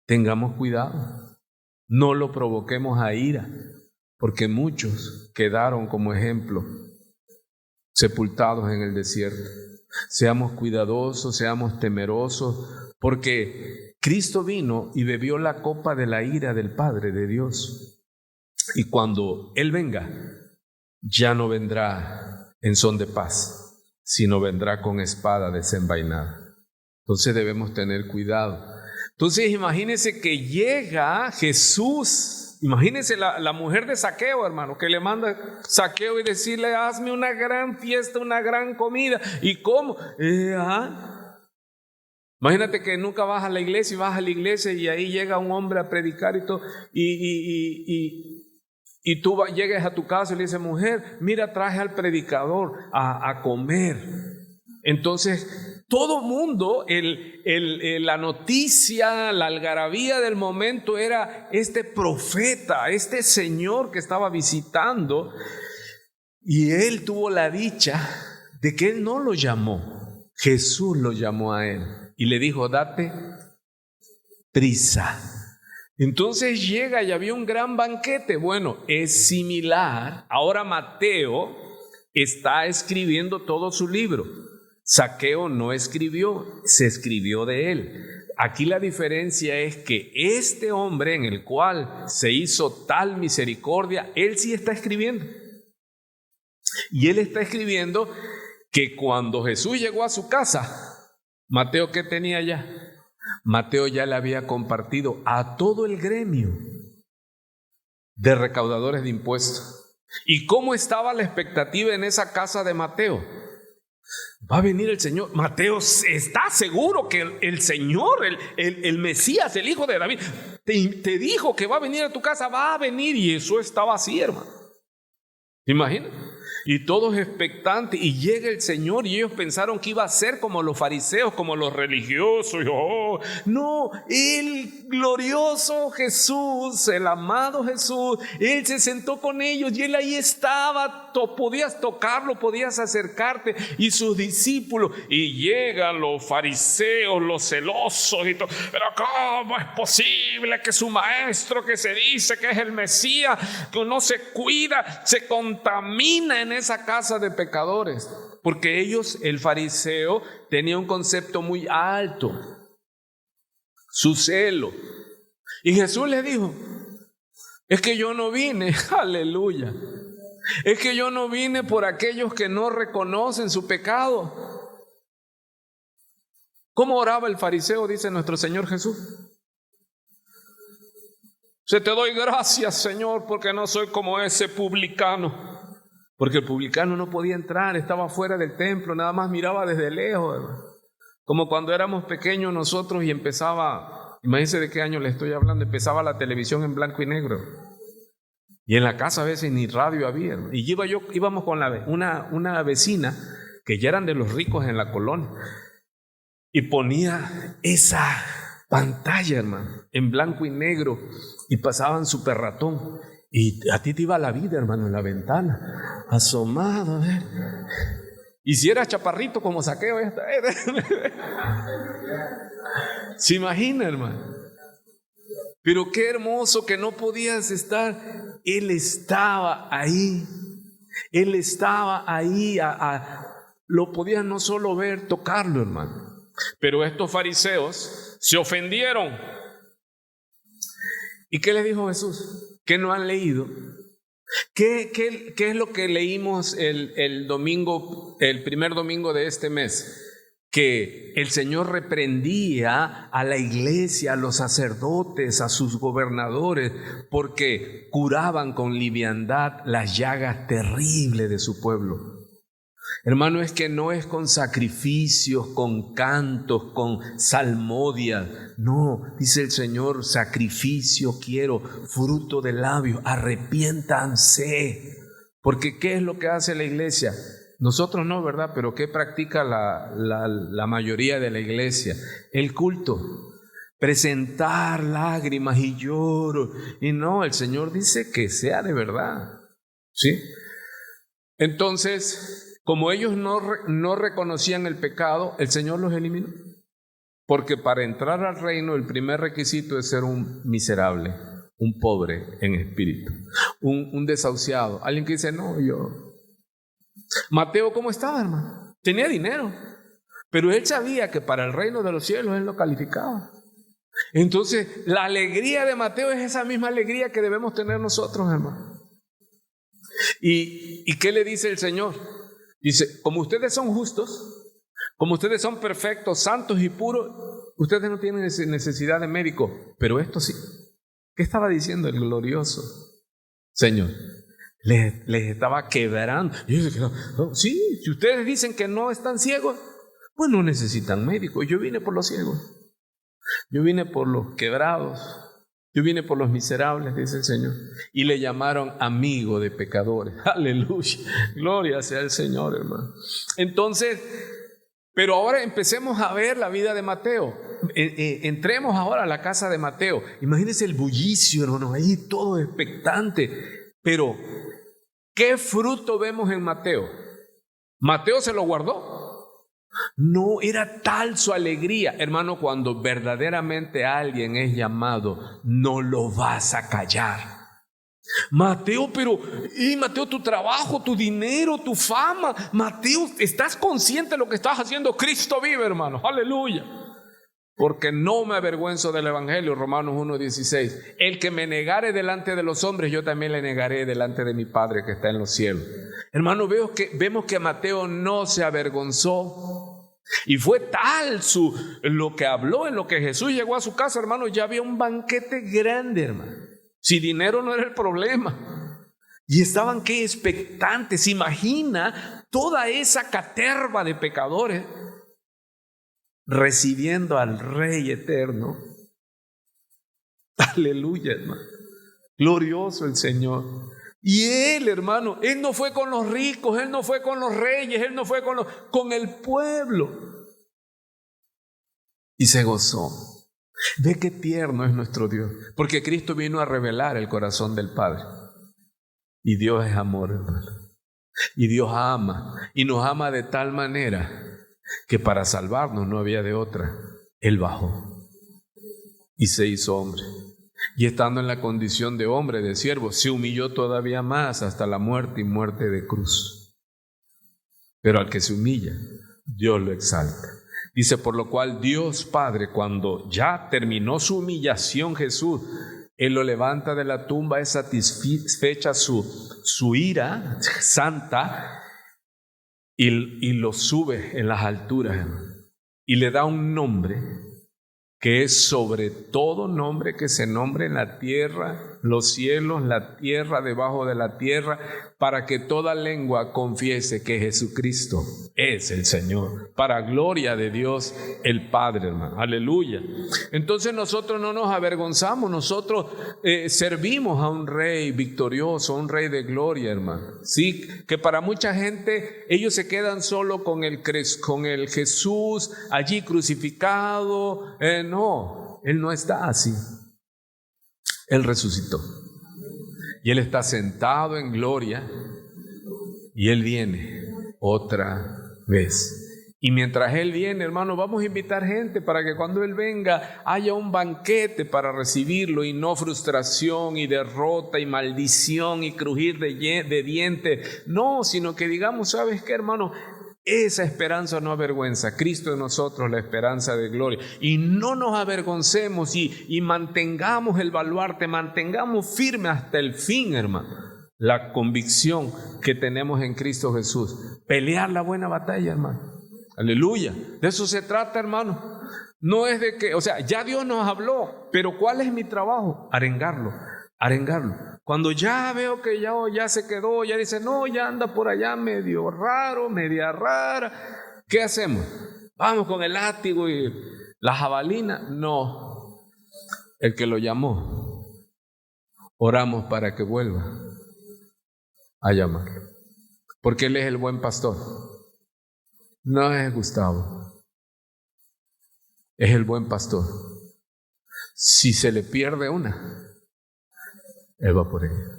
Tengamos cuidado. No lo provoquemos a ira, porque muchos quedaron como ejemplo, sepultados en el desierto. Seamos cuidadosos, seamos temerosos, porque Cristo vino y bebió la copa de la ira del Padre de Dios. Y cuando Él venga, ya no vendrá en son de paz, sino vendrá con espada desenvainada. Entonces debemos tener cuidado. Entonces imagínense que llega Jesús, imagínense la mujer de Zaqueo, hermano, que le manda Zaqueo y decirle, hazme una gran fiesta, una gran comida. ¿Y cómo? Imagínate que nunca vas a la iglesia y vas a la iglesia y ahí llega un hombre a predicar y todo, y tú llegues a tu casa y le dices, mujer, mira, traje al predicador a comer. Entonces, todo mundo, la noticia, la algarabía del momento era este profeta, este señor que estaba visitando, y él tuvo la dicha de que él no lo llamó, Jesús lo llamó a él y le dijo, date prisa. Entonces llega y había un gran banquete. Bueno, es similar. Ahora Mateo está escribiendo todo su libro. Zaqueo no escribió, se escribió de él. Aquí la diferencia es que este hombre en el cual se hizo tal misericordia, él sí está escribiendo. Y él está escribiendo que cuando Jesús llegó a su casa, Mateo, ¿qué tenía ya? Mateo ya le había compartido a todo el gremio de recaudadores de impuestos. ¿Y cómo estaba la expectativa en esa casa de Mateo? Va a venir el Señor. Mateo está seguro que el Señor, el Mesías, el Hijo de David, te dijo que va a venir a tu casa, va a venir. Y eso estaba así, hermano. ¿Te imaginas? Y todos expectantes, y llega el Señor, y ellos pensaron que iba a ser como los fariseos, como los religiosos. No, el glorioso Jesús, el amado Jesús, Él se sentó con ellos y Él ahí estaba. Podías tocarlo, podías acercarte, y sus discípulos, y llegan los fariseos, los celosos y todo. Pero ¿cómo es posible que su maestro, que se dice que es el Mesías, que no se cuida, se contamina en esa casa de pecadores? Porque ellos, el fariseo, tenía un concepto muy alto, su celo. Y Jesús les dijo: es que yo no vine, aleluya, es que yo no vine por aquellos que no reconocen su pecado. ¿Cómo oraba el fariseo? Dice nuestro Señor Jesús: te doy gracias, Señor, porque no soy como ese publicano. Porque el publicano no podía entrar, estaba fuera del templo, nada más miraba desde lejos, hermano. Como cuando éramos pequeños nosotros y empezaba, imagínense de qué año le estoy hablando, empezaba la televisión en blanco y negro. Y en la casa a veces ni radio había, hermano. Y íbamos con una vecina, que ya eran de los ricos en la colonia, y ponía esa pantalla, hermano, en blanco y negro, y pasaban Super Ratón. Y a ti te iba la vida, hermano, en la ventana, asomado, ¿eh? Y si era chaparrito como Saqueo, ¿se imagina, hermano? Pero qué hermoso que no podías estar. Él estaba ahí. Él estaba ahí. Lo podías no solo ver, tocarlo, hermano. Pero estos fariseos se ofendieron. ¿Y qué les dijo Jesús? ¿Qué no han leído? ¿Qué es lo que leímos el primer domingo de este mes? Que el Señor reprendía a la iglesia, a los sacerdotes, a sus gobernadores, porque curaban con liviandad las llagas terribles de su pueblo. Hermano, es que no es con sacrificios, con cantos, con salmodias. No, dice el Señor: sacrificio quiero, fruto de labios, arrepiéntanse. Porque ¿qué es lo que hace la iglesia? Nosotros no, ¿verdad? Pero ¿qué practica la mayoría de la iglesia? El culto. Presentar lágrimas y lloro. Y no, el Señor dice que sea de verdad. ¿Sí? Entonces, como ellos no reconocían el pecado, el Señor los eliminó. Porque para entrar al reino, el primer requisito es ser un miserable, un pobre en espíritu, un desahuciado. Alguien que dice: no, yo. Mateo, ¿cómo estaba, hermano? Tenía dinero, pero él sabía que para el reino de los cielos él lo calificaba. Entonces, la alegría de Mateo es esa misma alegría que debemos tener nosotros, hermano. ¿Y qué le dice el Señor? Dice: como ustedes son justos, como ustedes son perfectos, santos y puros, ustedes no tienen necesidad de médico, pero esto sí. ¿Qué estaba diciendo el glorioso Señor? Les estaba quebrando. Y ellos se quedaron: no, sí, si ustedes dicen que no están ciegos, pues no necesitan médico. Yo vine por los ciegos, yo vine por los quebrados, yo vine por los miserables, dice el Señor. Y le llamaron amigo de pecadores. Aleluya, gloria sea el Señor, hermano. Entonces, pero ahora empecemos a ver la vida de Mateo. Entremos ahora a la casa de Mateo. Imagínense el bullicio, hermano, ahí todo expectante. Pero ¿qué fruto vemos en Mateo? ¿Mateo se lo guardó? No, era tal su alegría. Hermano, cuando verdaderamente alguien es llamado, no lo vas a callar. Mateo, Mateo, tu trabajo, tu dinero, tu fama. Mateo, ¿estás consciente de lo que estás haciendo? Cristo vive, hermano, aleluya. Porque no me avergüenzo del evangelio, Romanos 1:16. El que me negare delante de los hombres, yo también le negaré delante de mi Padre que está en los cielos. Hermano, vemos que Mateo no se avergonzó. Y fue tal lo que habló, en lo que Jesús llegó a su casa, hermano, ya había un banquete grande, hermano. Si dinero no era el problema. Y estaban qué expectantes. Imagina toda esa caterva de pecadores recibiendo al Rey eterno. Aleluya, hermano. Glorioso el Señor. Y Él, hermano, Él no fue con los ricos, Él no fue con los reyes, Él no fue con el pueblo. Y se gozó. Ve qué tierno es nuestro Dios, porque Cristo vino a revelar el corazón del Padre. Y Dios es amor, hermano. Y Dios ama, y nos ama de tal manera que para salvarnos no había de otra. Él bajó y se hizo hombre. Y estando en la condición de hombre, de siervo, se humilló todavía más hasta la muerte y muerte de cruz. Pero al que se humilla, Dios lo exalta. Dice, por lo cual Dios Padre, cuando ya terminó su humillación Jesús, Él lo levanta de la tumba, es satisfecha su ira santa y lo sube en las alturas y le da un nombre que es sobre todo nombre que se nombre en la tierra, los cielos, la tierra, debajo de la tierra, para que toda lengua confiese que Jesucristo es el Señor, para gloria de Dios el Padre, hermano. Aleluya. Entonces nosotros no nos avergonzamos, nosotros servimos a un Rey victorioso, a un Rey de gloria, hermano. Sí, que para mucha gente ellos se quedan solo con el Jesús allí crucificado. No, Él no está así. Él resucitó. Y Él está sentado en gloria. Y Él viene otra vez. Y mientras Él viene, hermano, vamos a invitar gente para que cuando Él venga haya un banquete para recibirlo y no frustración y derrota y maldición y crujir de dientes. No, sino que digamos, ¿sabes qué, hermano? Esa esperanza no avergüenza. Cristo en nosotros, la esperanza de gloria. Y no nos avergoncemos y mantengamos el baluarte, mantengamos firme hasta el fin, hermano, la convicción que tenemos en Cristo Jesús. Pelear la buena batalla, hermano. Aleluya. De eso se trata, hermano. No es de que, ya Dios nos habló, pero ¿cuál es mi trabajo? Arengarlo. Cuando ya veo que ya se quedó, ya dice, no, ya anda por allá medio raro, media rara, ¿qué hacemos? Vamos con el látigo y la jabalina. No, el que lo llamó, oramos para que vuelva a llamarlo, porque Él es el buen pastor. No es Gustavo, es el buen pastor. Si se le pierde una, Él va por ella.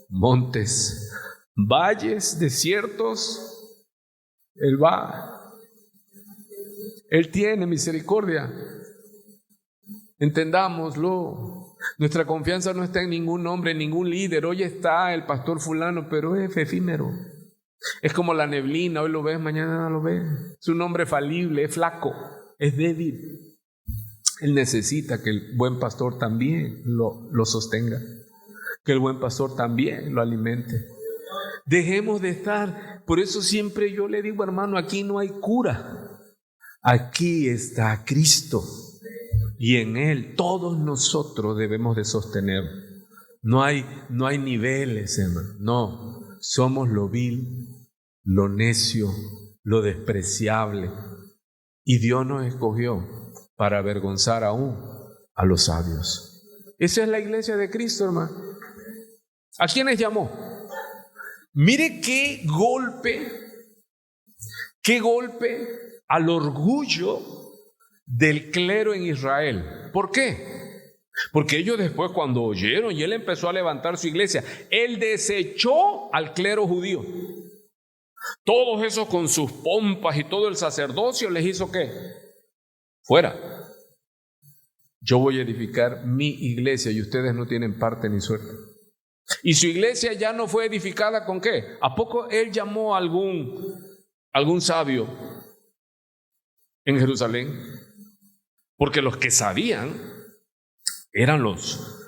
Montes, valles, desiertos, Él va. Él tiene misericordia. Entendámoslo. Nuestra confianza no está en ningún hombre, en ningún líder. Hoy está el pastor fulano, pero es efímero. Es como la neblina, hoy lo ves, mañana no lo ves. Es un hombre falible, es flaco, es débil. Él necesita que el buen pastor también lo sostenga, que el buen pastor también lo alimente. Dejemos de estar, por eso siempre yo le digo, hermano, aquí no hay cura, aquí está Cristo y en Él todos nosotros debemos de sostener. No hay niveles, hermano, no, somos lo vil, lo necio, lo despreciable, y Dios nos escogió para avergonzar aún a los sabios. Esa es la iglesia de Cristo, hermano. ¿A quiénes llamó? Mire qué golpe al orgullo del clero en Israel. ¿Por qué? Porque ellos después, cuando oyeron y Él empezó a levantar su iglesia, Él desechó al clero judío. Todos esos con sus pompas y todo el sacerdocio les hizo ¿qué? Fuera. Yo voy a edificar mi iglesia y ustedes no tienen parte ni suerte. Y su iglesia ya no fue edificada ¿con qué? ¿A poco Él llamó a algún sabio en Jerusalén? Porque los que sabían eran los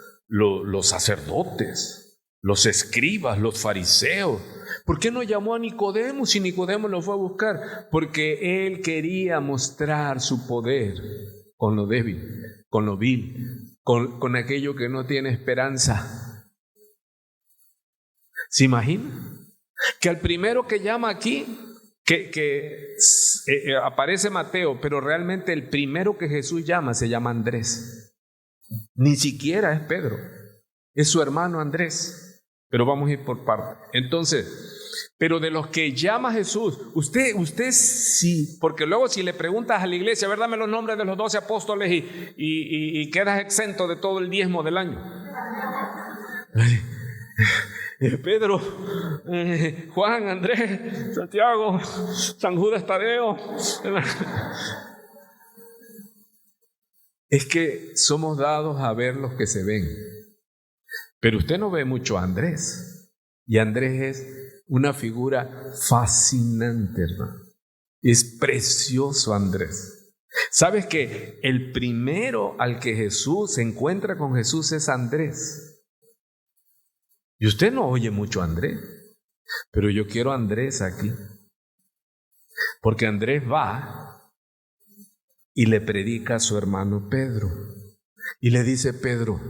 sacerdotes, los escribas, los fariseos. ¿Por qué no llamó a Nicodemo si Nicodemo lo fue a buscar? Porque Él quería mostrar su poder con lo débil, con lo vil, con aquello que no tiene esperanza. ¿Se imagina? Que al primero que llama aquí, aparece Mateo, pero realmente el primero que Jesús llama se llama Andrés. Ni siquiera es Pedro, es su hermano Andrés. Pero vamos a ir por parte. Entonces, pero de los que llama Jesús, usted sí, porque luego si le preguntas a la iglesia, a ver, dame los nombres de los 12 apóstoles y quedas exento de todo el diezmo del año. Pedro, Juan, Andrés, Santiago, San Judas Tadeo. Es que somos dados a ver los que se ven. Pero usted no ve mucho a Andrés. Y Andrés es una figura fascinante, hermano. Es precioso Andrés. ¿Sabes que el primero al que Jesús se encuentra con Jesús es Andrés? Y usted no oye mucho a Andrés, pero yo quiero a Andrés aquí. Porque Andrés va y le predica a su hermano Pedro. Y le dice: Pedro,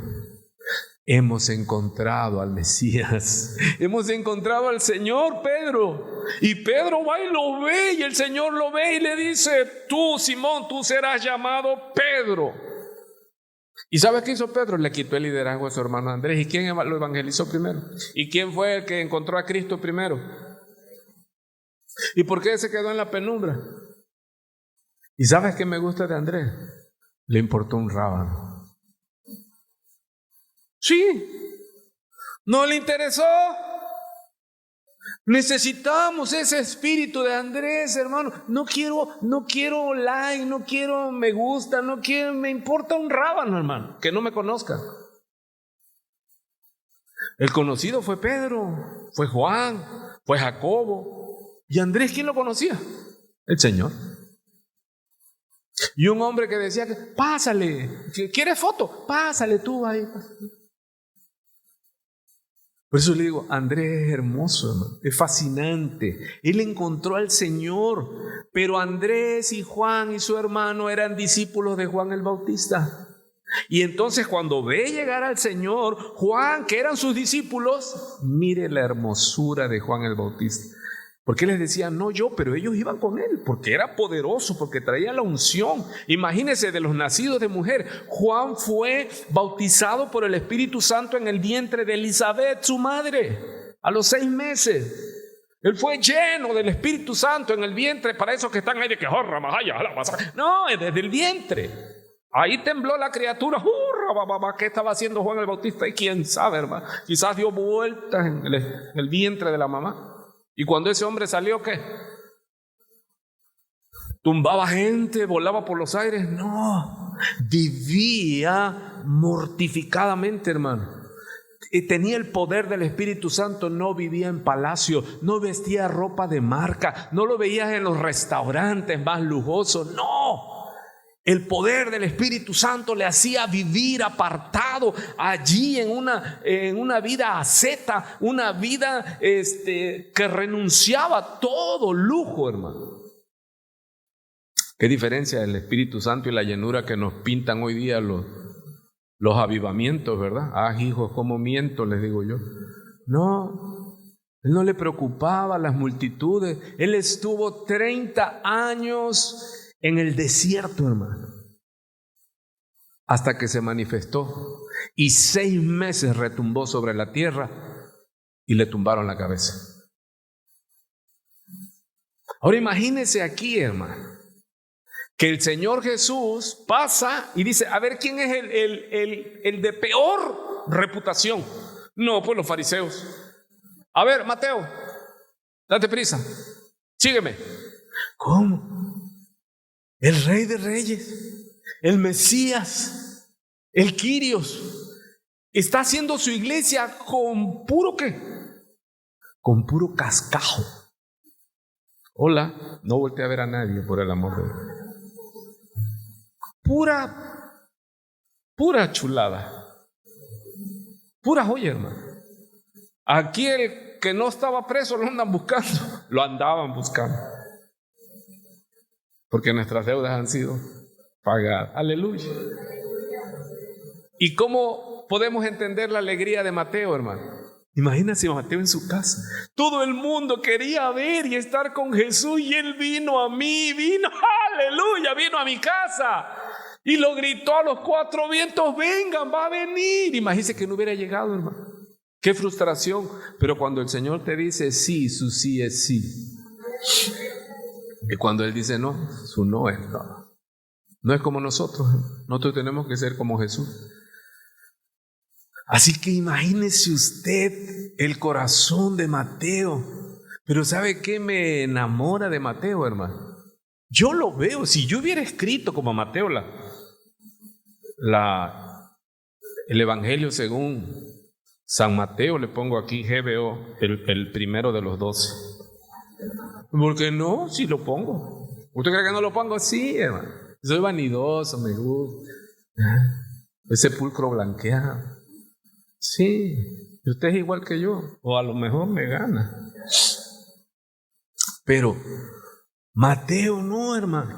hemos encontrado al Mesías, hemos encontrado al Señor, Pedro. Y Pedro va y lo ve, y el Señor lo ve y le dice: tú, Simón, tú serás llamado Pedro. ¿Y sabes qué hizo Pedro? Le quitó el liderazgo a su hermano Andrés. ¿Y quién lo evangelizó primero? ¿Y quién fue el que encontró a Cristo primero? ¿Y por qué se quedó en la penumbra? ¿Y sabes qué me gusta de Andrés? Le importó un rábano. Sí, no le interesó. Necesitamos ese espíritu de Andrés, hermano. No quiero like, no quiero me gusta, me importa un rábano, hermano, que no me conozca. El conocido fue Pedro, fue Juan, fue Jacobo. ¿Y Andrés quién lo conocía? El Señor. Y un hombre que decía: pásale, ¿quieres foto? Pásale tú ahí. Por eso le digo, Andrés es hermoso, hermano, es fascinante. Él encontró al Señor, pero Andrés y Juan y su hermano eran discípulos de Juan el Bautista. Y entonces cuando ve llegar al Señor, Juan, que eran sus discípulos, mire la hermosura de Juan el Bautista. Porque les decía: no yo, pero ellos iban con él, porque era poderoso, porque traía la unción. Imagínense, de los nacidos de mujer, Juan fue bautizado por el Espíritu Santo en el vientre de Elizabeth, su madre, a los 6 meses. Él fue lleno del Espíritu Santo en el vientre. Para esos que están ahí de que no, desde el vientre. Ahí tembló la criatura. ¿Qué estaba haciendo Juan el Bautista? Y quién sabe, hermano, quizás dio vueltas en el vientre de la mamá. Y cuando ese hombre salió, ¿qué? ¿Tumbaba gente? ¿Volaba por los aires? No, vivía mortificadamente, hermano. Tenía el poder del Espíritu Santo. No vivía en palacio, no vestía ropa de marca, no lo veías en los restaurantes más lujosos. No, el poder del Espíritu Santo le hacía vivir apartado allí en una vida asceta, una vida que renunciaba a todo lujo, hermano. Qué diferencia el Espíritu Santo y la llenura que nos pintan hoy día los avivamientos, ¿verdad? Hijos, ¿cómo miento? Les digo yo. No, él no le preocupaba las multitudes. Él estuvo 30 años en el desierto, hermano, hasta que se manifestó, y 6 meses retumbó sobre la tierra y le tumbaron la cabeza. Ahora imagínese aquí, hermano, que el Señor Jesús pasa y dice: a ver, ¿quién es el de peor reputación? No, pues los fariseos. A ver, Mateo, date prisa, sígueme. ¿Cómo? El Rey de Reyes, el Mesías, el Quirios, está haciendo su iglesia con puro ¿qué? Con puro cascajo. Hola, no volteé a ver a nadie, por el amor de Dios. Pura chulada, pura joya, hermano. Aquí el que no estaba preso lo andaban buscando. Porque nuestras deudas han sido pagadas. Aleluya. ¿Y cómo podemos entender la alegría de Mateo, hermano? Imagínense Mateo en su casa. Todo el mundo quería ver y estar con Jesús y él vino a mí, aleluya, vino a mi casa y lo gritó a los cuatro vientos, vengan, va a venir. Imagínense que no hubiera llegado, hermano. Qué frustración. Pero cuando el Señor te dice sí, su sí es sí. Y cuando Él dice no, su no es no. No es como nosotros. Nosotros tenemos que ser como Jesús. Así que imagínese usted el corazón de Mateo. Pero ¿sabe qué me enamora de Mateo, hermano? Yo lo veo. Si yo hubiera escrito como Mateo el Evangelio según San Mateo, le pongo aquí GBO, el primero de los 12. ¿Por qué no? Si lo pongo. ¿Usted cree que no lo pongo? Sí, hermano. Soy vanidoso, me gusta. El sepulcro blanqueado. Sí, usted es igual que yo, o a lo mejor me gana. Pero Mateo no, hermano.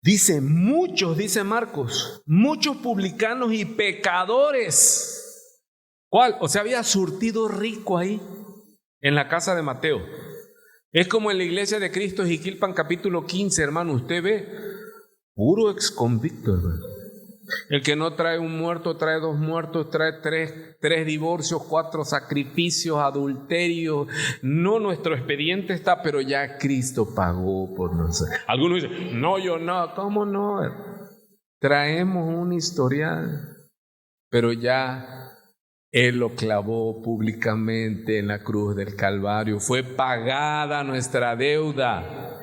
Dice muchos, dice Marcos, muchos publicanos y pecadores. ¿Cuál? O sea, había surtido rico ahí en la casa de Mateo. Es como en la iglesia de Cristo Jiquilpan capítulo 15, hermano. Usted ve puro exconvicto, hermano. El que no trae un muerto, trae 2 muertos, trae tres divorcios, 4 sacrificios, adulterios. No, nuestro expediente está, pero ya Cristo pagó por nosotros. Algunos dicen, no, yo no. ¿Cómo no? Traemos un historial, pero ya Él lo clavó públicamente en la cruz del Calvario. Fue pagada nuestra deuda.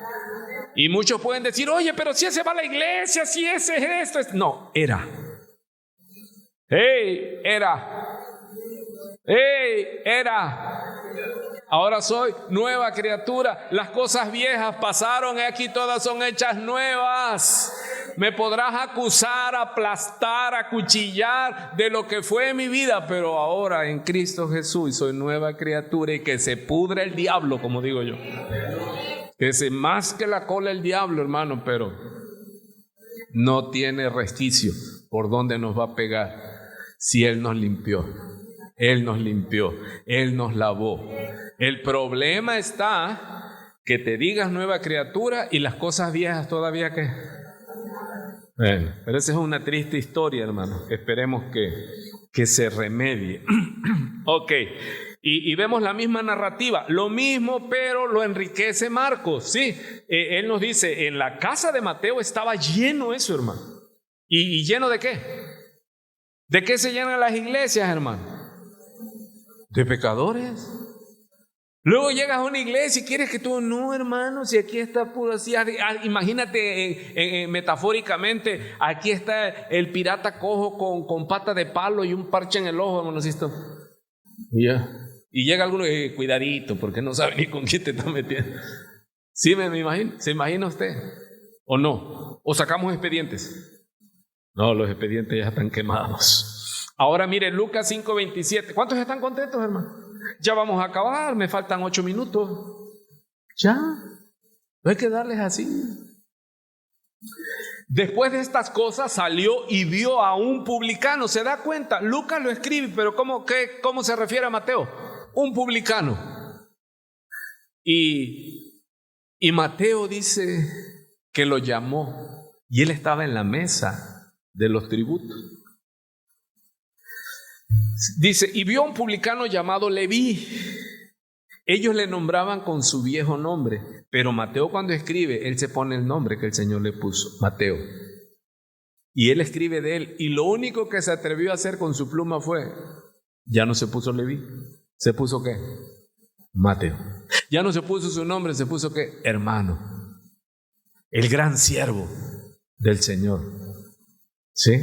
Y muchos pueden decir, oye, pero si ese va a la iglesia, si ese es esto. No, era. Era. Ahora soy nueva criatura. Las cosas viejas pasaron, aquí todas son hechas nuevas. Me podrás acusar, aplastar, acuchillar de lo que fue mi vida, pero ahora en Cristo Jesús soy nueva criatura y que se pudre el diablo, como digo yo. Que se masque la cola el diablo, hermano, pero no tiene resquicio por donde nos va a pegar si Él nos limpió. Él nos limpió, Él nos lavó. El problema está que te digas nueva criatura y las cosas viejas todavía que... Bueno, pero esa es una triste historia, hermano. Esperemos que se remedie. Ok. Y vemos la misma narrativa, lo mismo, pero lo enriquece Marcos, ¿sí? Él nos dice, en la casa de Mateo estaba lleno eso, hermano. ¿Y lleno de qué? ¿De qué se llenan las iglesias, hermano? De pecadores. Luego llegas a una iglesia y quieres que tú, no, hermano, si aquí está puro así, imagínate metafóricamente, aquí está el pirata cojo con pata de palo y un parche en el ojo, hermano, ¿sí esto? Ya. Y llega alguno y cuidadito, porque no sabe ni con quién te está metiendo. ¿Sí me imagino? ¿Se imagina usted? ¿O no? ¿O sacamos expedientes? No, los expedientes ya están quemados. Ahora mire, Lucas 5:27. ¿Cuántos están contentos, hermano? Ya vamos a acabar, me faltan 8 minutos. Ya, no hay que darles así. Después de estas cosas salió y vio a un publicano. ¿Se da cuenta? Lucas lo escribe, pero ¿cómo se refiere a Mateo? Un publicano. Y Mateo dice que lo llamó y él estaba en la mesa de los tributos. Dice, y vio a un publicano llamado Leví. Ellos le nombraban con su viejo nombre, pero Mateo cuando escribe, él se pone el nombre que el Señor le puso, Mateo. Y él escribe de él, y lo único que se atrevió a hacer con su pluma fue, ya no se puso Leví, ¿se puso qué? Mateo. Ya no se puso su nombre, se puso qué? Hermano. El gran siervo del Señor. ¿Sí?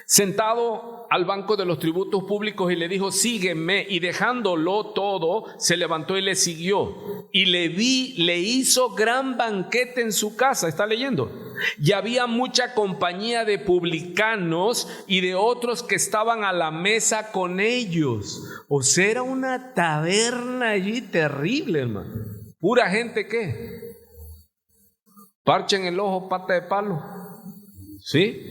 Sentado al banco de los tributos públicos y le dijo, sígueme, y dejándolo todo, se levantó y le siguió. Y Leví le hizo gran banquete en su casa, ¿está leyendo? Y había mucha compañía de publicanos y de otros que estaban a la mesa con ellos. O sea, era una taberna allí terrible, hermano. Pura gente, ¿qué? Parche en el ojo, pata de palo. ¿Sí?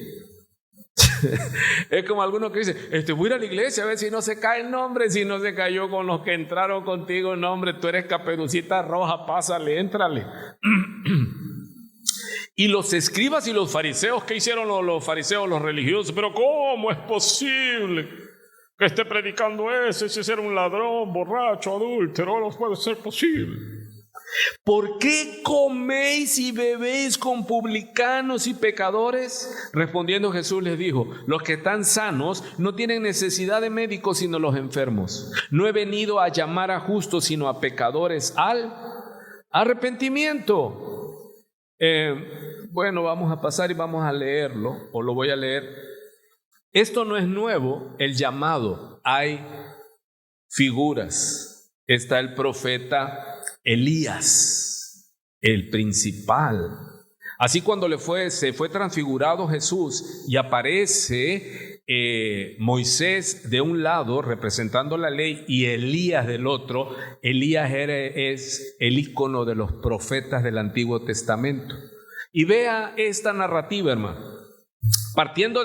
Es como algunos que dicen, voy a ir a la iglesia a ver si no se cae el nombre. Si no se cayó con los que entraron contigo el nombre, tú eres Caperucita Roja, pásale, éntrale. Y los escribas y los fariseos, ¿qué hicieron los fariseos, los religiosos? Pero ¿cómo es posible que esté predicando ese? Si era un ladrón, borracho, adúltero, no puede ser posible. ¿Por qué coméis y bebéis con publicanos y pecadores? Respondiendo Jesús les dijo, los que están sanos no tienen necesidad de médicos sino los enfermos. No he venido a llamar a justos sino a pecadores al arrepentimiento. Bueno, vamos a pasar y vamos a leerlo, o lo voy a leer. Esto no es nuevo, el llamado. Hay figuras. Está el profeta Elías, el principal. Así cuando se fue transfigurado Jesús y aparece Moisés de un lado representando la ley y Elías del otro. Elías es el ícono de los profetas del Antiguo Testamento. Y vea esta narrativa, hermano. Partiendo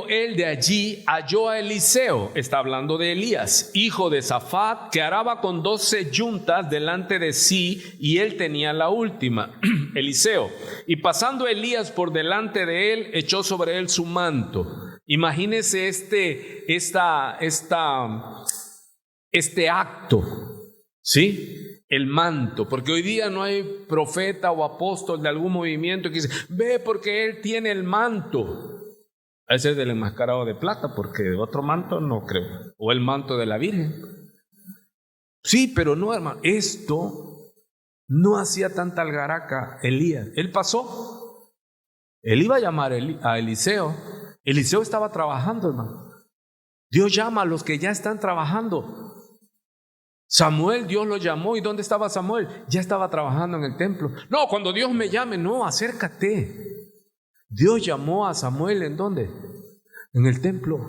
él de allí, halló a Eliseo, está hablando de Elías, hijo de Safat, que araba con 12 yuntas delante de sí, y él tenía la última, Eliseo. Y pasando Elías por delante de él, echó sobre él su manto. Imagínese este acto, ¿sí? El manto, porque hoy día no hay profeta o apóstol de algún movimiento que dice, ve porque él tiene el manto. Ese es del enmascarado de plata, porque otro manto no creo. O el manto de la Virgen. Sí, pero no, hermano. Esto no hacía tanta algaraca Elías. Él pasó. Él iba a llamar a Eliseo. Eliseo estaba trabajando, hermano. Dios llama a los que ya están trabajando. Samuel, Dios lo llamó. ¿Y dónde estaba Samuel? Ya estaba trabajando en el templo. No, cuando Dios me llame, no, acércate. Dios llamó a Samuel, ¿en dónde? En el templo.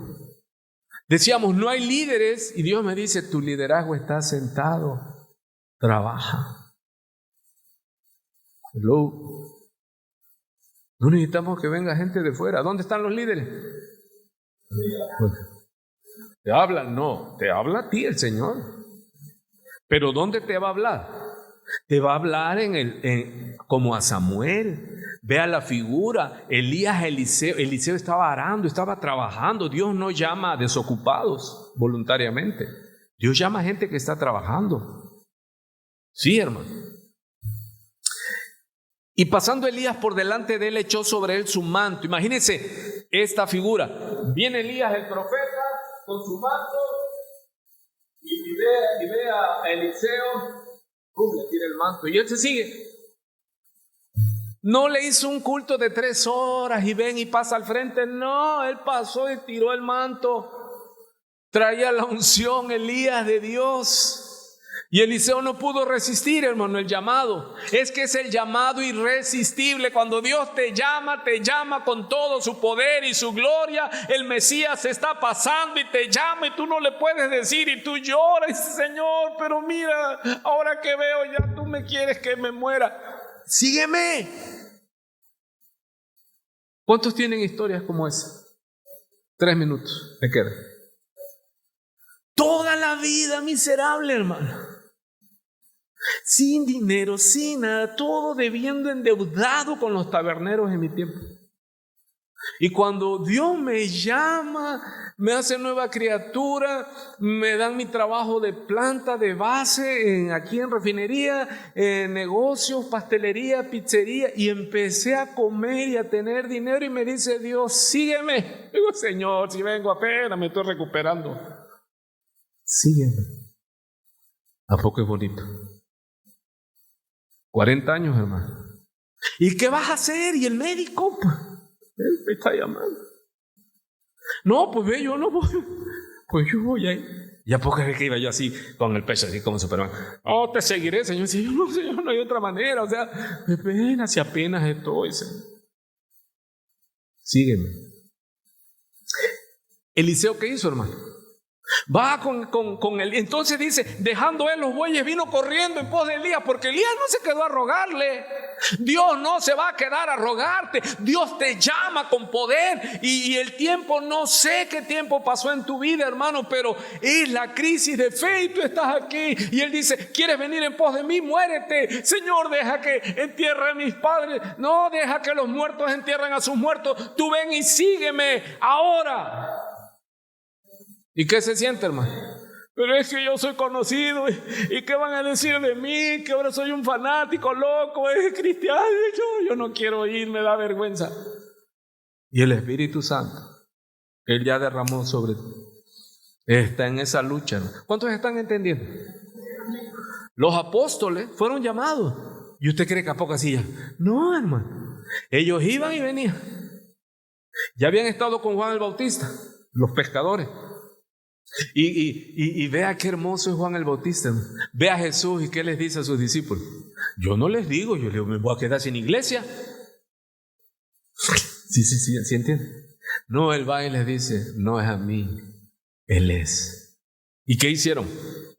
Decíamos, no hay líderes, y Dios me dice, tu liderazgo está sentado, trabaja. Hello. No necesitamos que venga gente de fuera. ¿Dónde están los líderes? ¿Te hablan? No, te habla a ti el Señor. Pero ¿dónde te va a hablar? Te va a hablar como a Samuel. Vea la figura, Elías, Eliseo estaba arando, estaba trabajando. Dios no llama a desocupados voluntariamente. Dios llama a gente que está trabajando. Sí, hermano. Y pasando Elías por delante de él, echó sobre él su manto. Imagínense esta figura. Viene Elías el profeta con su manto y ve a Eliseo. Le tira el manto y él se sigue. No le hizo un culto de 3 horas y ven y pasa al frente. No, él pasó y tiró el manto. Traía la unción Elías de Dios. Y Eliseo no pudo resistir, hermano, el llamado. Es que es el llamado irresistible. Cuando Dios te llama con todo su poder y su gloria. El Mesías está pasando y te llama y tú no le puedes decir y tú lloras y dices, Señor, pero mira, ahora que veo ya tú me quieres que me muera. Sígueme. ¿Cuántos tienen historias como esa? 3 minutos, me queda. Toda la vida miserable, hermano. Sin dinero, sin nada, todo debiendo, endeudado con los taberneros en mi tiempo. Y cuando Dios me llama, me hace nueva criatura, me dan mi trabajo de planta, de base, aquí en refinería, negocios, pastelería, pizzería, y empecé a comer y a tener dinero y me dice Dios, sígueme. Digo, Señor, si vengo apenas me estoy recuperando. Sígueme. ¿A poco es bonito? 40 años, hermano. ¿Y qué vas a hacer? ¿Y el médico? Él me está llamando. No, pues ve, yo no voy. Pues yo voy ahí. ¿Y a poco es que iba yo así, con el pecho así como Superman? Oh, te seguiré, Señor. Si yo no, Señor, no hay otra manera. O sea, apenas y apenas estoy, Señor. Sígueme. Eliseo, ¿qué hizo, hermano? Va con él. Entonces dice, dejando él los bueyes, vino corriendo en pos de Elías, porque Elías no se quedó a rogarle. Dios no se va a quedar a rogarte. Dios te llama con poder. Y el tiempo, no sé qué tiempo pasó en tu vida, hermano, pero es la crisis de fe y tú estás aquí. Y Él dice: ¿quieres venir en pos de mí? Muérete. Señor, deja que entierre a mis padres. No, deja que los muertos entierren a sus muertos. Tú ven y sígueme ahora. ¿Y qué se siente, hermano? Pero es que yo soy conocido, y ¿qué van a decir de mí? Que ahora soy un fanático loco, es cristiano. Yo no quiero ir, me da vergüenza. Y el Espíritu Santo, Él ya derramó sobre ti. Está en esa lucha, ¿no? ¿Cuántos están entendiendo? Los apóstoles fueron llamados. ¿Y usted cree que a poco así ya? No, hermano. Ellos iban y venían. Ya habían estado con Juan el Bautista, los pescadores. Y vea qué hermoso es Juan el Bautista. Ve a Jesús y qué les dice a sus discípulos. Yo no les digo, yo les digo, me voy a quedar sin iglesia. Sí, entiende. No, Él va y les dice: no es a mí, Él es. ¿Y qué hicieron?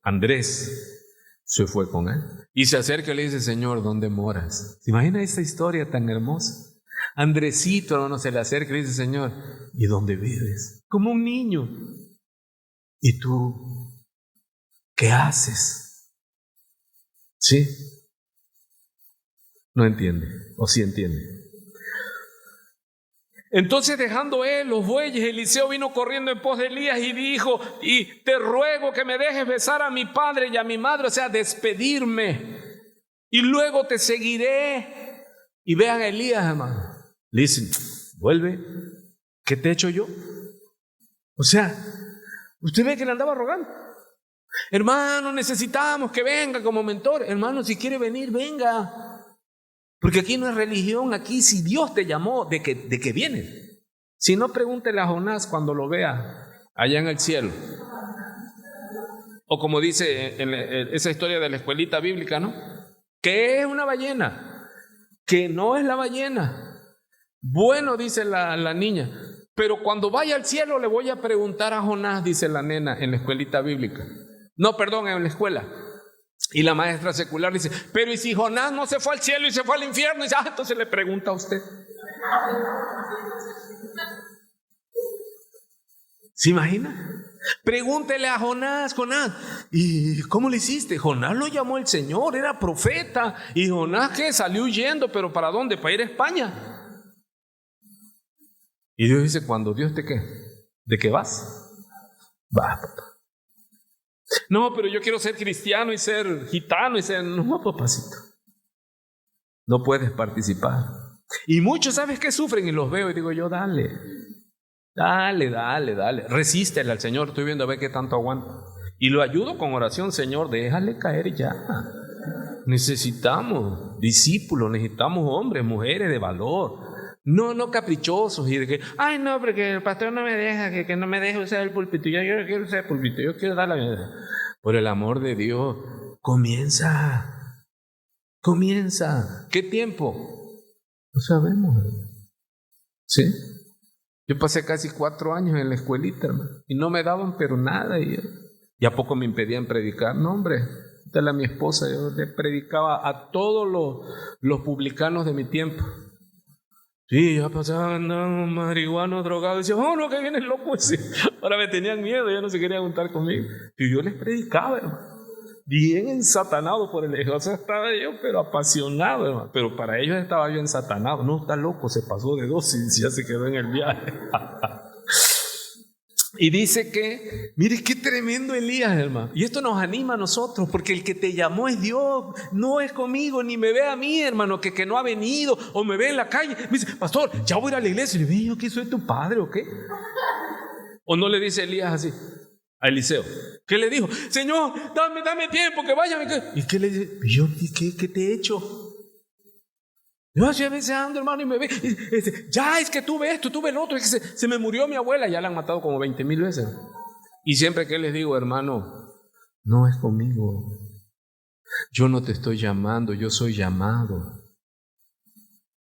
Andrés se fue con Él y se acerca y le dice: Señor, ¿dónde moras? ¿Se imagina esta historia tan hermosa? Andresito, hermano, se le acerca y le dice: Señor, ¿y dónde vives? Como un niño. ¿Y tú qué haces? ¿Sí? No entiende, o sí entiende. Entonces, dejando él los bueyes, Eliseo vino corriendo en pos de Elías y dijo: y te ruego que me dejes besar a mi padre y a mi madre, o sea, despedirme, y luego te seguiré. Y vean a Elías, hermano. Le dicen: vuelve, ¿qué te he hecho yo? O sea, usted ve que le andaba rogando. Hermano, necesitamos que venga como mentor. Hermano, si quiere venir, venga. Porque aquí no es religión, aquí si Dios te llamó, de que viene. Si no, pregúntele a Jonás cuando lo vea allá en el cielo. O como dice en esa historia de la escuelita bíblica, ¿no? ¿Qué es una ballena? Que no es la ballena. Bueno, dice la niña, pero cuando vaya al cielo le voy a preguntar a Jonás, dice la nena en la escuelita bíblica. No, perdón, en la escuela. Y la maestra secular dice: pero ¿y si Jonás no se fue al cielo y se fue al infierno? Y dice: entonces le pregunta a usted. ¿Se imagina? Pregúntele a Jonás: ¿y cómo le hiciste? Jonás lo llamó el Señor, era profeta. Y Jonás, ¿qué? Salió huyendo, pero ¿para dónde? Para ir a España. Y Dios dice: cuando Dios te ¿qué? ¿De qué vas? Va, papá. No, pero yo quiero ser cristiano y ser gitano y ser... No, papacito. No puedes participar. Y muchos, ¿sabes qué? Sufren y los veo y digo yo: dale. Resístele al Señor. Estoy viendo a ver qué tanto aguanta. Y lo ayudo con oración: Señor, déjale caer ya. Necesitamos discípulos, necesitamos hombres, mujeres de valor. No caprichosos y de que, ay no, porque el pastor no me deja, que no me deja usar el púlpito. Yo no quiero usar el púlpito, yo quiero dar la vida. Por el amor de Dios, comienza. ¿Qué tiempo? No sabemos. ¿Sí? Yo pasé casi 4 años en la escuelita, hermano, y no me daban pero nada. Y a poco me impedían predicar. No, hombre, esta era mi esposa. Yo le predicaba a todos los publicanos de mi tiempo. Sí, ya pasaban, andaban marihuanos, drogados. Decían: oh, no, que viene el loco ese. Ahora me tenían miedo, ya no se querían juntar conmigo. Y yo les predicaba, hermano. Bien ensatanado por el Evangelio. O sea, estaba yo, pero apasionado, hermano. Pero para ellos estaba yo ensatanado. No, está loco, se pasó de dosis, ya se quedó en el viaje. Y dice que, mire qué tremendo Elías, hermano. Y esto nos anima a nosotros, porque el que te llamó es Dios, no es conmigo, ni me ve a mí, hermano, que no ha venido, o me ve en la calle. Me dice: pastor, ya voy a ir a la iglesia. Y le digo: ¿yo qué soy tu padre o qué? O no le dice Elías así a Eliseo. ¿Qué le dijo? Señor, dame tiempo, que vaya. ¿Y qué le dice? Yo, ¿qué te he hecho? Yo así a veces ando, hermano, y me ve. Ya, es que tuve esto, tuve el otro. Es que se me murió mi abuela. Ya la han matado como 20,000 veces. Y siempre que les digo: hermano, no es conmigo. Yo no te estoy llamando, yo soy llamado.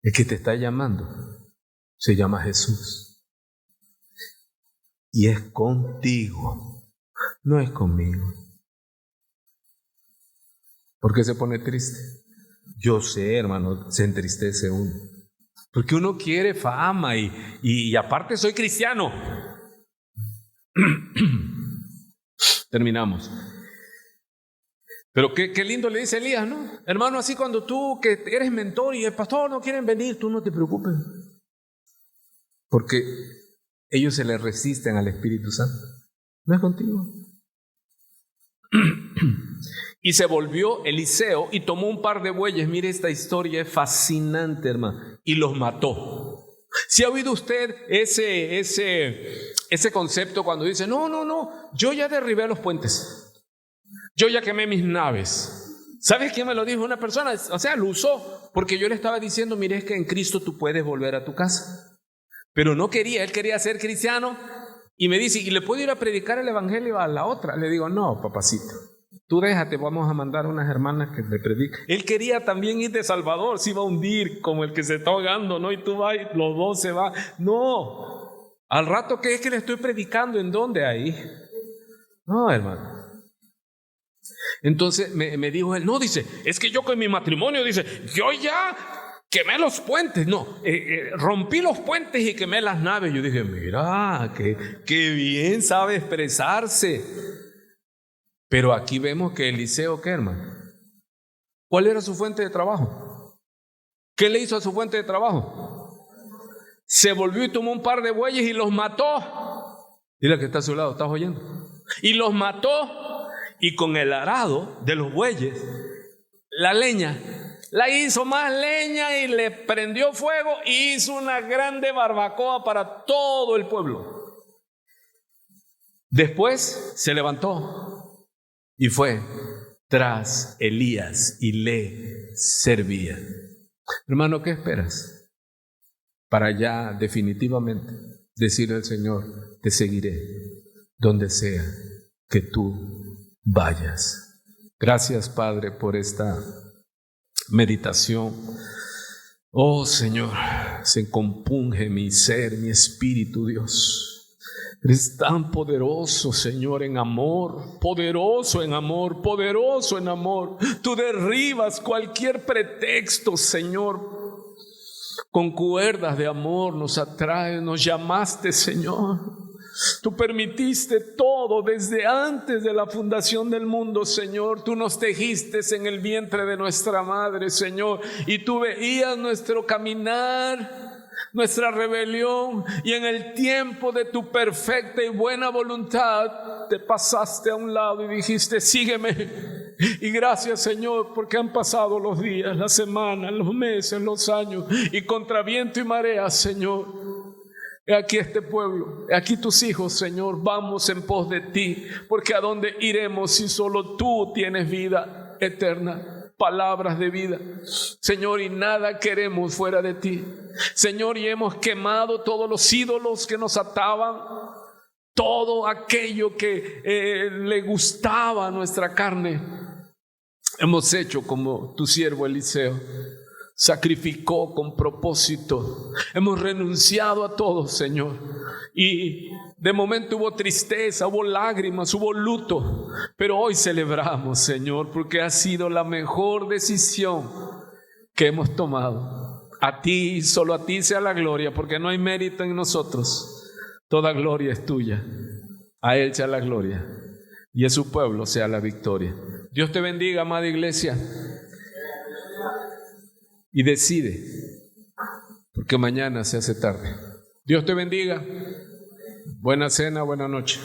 El que te está llamando se llama Jesús. Y es contigo, no es conmigo. ¿Por qué se pone triste? Yo sé, hermano, se entristece uno. Porque uno quiere fama y aparte soy cristiano. Terminamos. Pero qué lindo le dice Elías, ¿no? Hermano, así cuando tú que eres mentor y el pastor no quieren venir, tú no te preocupes. Porque ellos se le resisten al Espíritu Santo. No es contigo. Y se volvió Eliseo y tomó un par de bueyes. Mire, esta historia es fascinante, hermano. Y los mató. ¿Sí ha oído usted ese concepto cuando dice, no, yo ya derribé los puentes, yo ya quemé mis naves? ¿Sabes quién me lo dijo? Una persona, o sea, lo usó, porque yo le estaba diciendo, mire, es que en Cristo tú puedes volver a tu casa. Pero no quería, él quería ser cristiano, y me dice, ¿y le puedo ir a predicar el evangelio a la otra? Le digo, no, papacito, tú déjate, vamos a mandar unas hermanas que te prediquen. Él quería también ir de Salvador, se iba a hundir como el que se está ahogando, ¿no? Y tú vas, y los dos se van. No, al rato, ¿qué es que le estoy predicando? ¿En dónde? Ahí. No, hermano. Entonces me dijo él, no, dice, es que yo con mi matrimonio, dice, yo ya quemé los puentes, no, rompí los puentes y quemé las naves. Yo dije, mira, qué bien sabe expresarse. Pero aquí vemos que Eliseo, ¿qué, hermano? ¿Cuál era su fuente de trabajo? ¿Qué le hizo a su fuente de trabajo? Se volvió y tomó un par de bueyes y los mató. Dile que está a su lado, ¿estás oyendo? Y los mató, y con el arado de los bueyes, la leña, la hizo más leña y le prendió fuego y hizo una grande barbacoa para todo el pueblo. Después se levantó y fue tras Elías y le servía. Hermano, ¿qué esperas? Para ya definitivamente decirle al Señor, te seguiré donde sea que tú vayas. Gracias, Padre, por esta meditación. Oh Señor, se compunge mi ser, mi espíritu, Dios. Eres tan poderoso, Señor, en amor, poderoso en amor, poderoso en amor. Tú derribas cualquier pretexto, Señor. Con cuerdas de amor nos atraes, nos llamaste, Señor. Tú permitiste todo desde antes de la fundación del mundo, Señor. Tú nos tejiste en el vientre de nuestra madre, Señor. Y tú veías nuestro caminar, nuestra rebelión, y en el tiempo de tu perfecta y buena voluntad te pasaste a un lado y dijiste, sígueme. Y gracias, Señor, porque han pasado los días, las semanas, los meses, los años, y contra viento y marea, Señor, he aquí este pueblo, he aquí tus hijos, Señor, vamos en pos de ti, porque a dónde iremos si solo tú tienes vida eterna, palabras de vida, Señor, y nada queremos fuera de ti, Señor, y hemos quemado todos los ídolos que nos ataban, todo aquello que le gustaba a nuestra carne. Hemos hecho como tu siervo Eliseo, sacrificó con propósito. Hemos renunciado a todo, Señor, y de momento hubo tristeza, hubo lágrimas, hubo luto, pero hoy celebramos, Señor, porque ha sido la mejor decisión que hemos tomado. A ti, solo a ti sea la gloria, porque no hay mérito en nosotros. Toda gloria es tuya. A Él sea la gloria y a su pueblo sea la victoria. Dios te bendiga, amada iglesia. Y decide, porque mañana se hace tarde. Dios te bendiga. Buena cena, buena noche.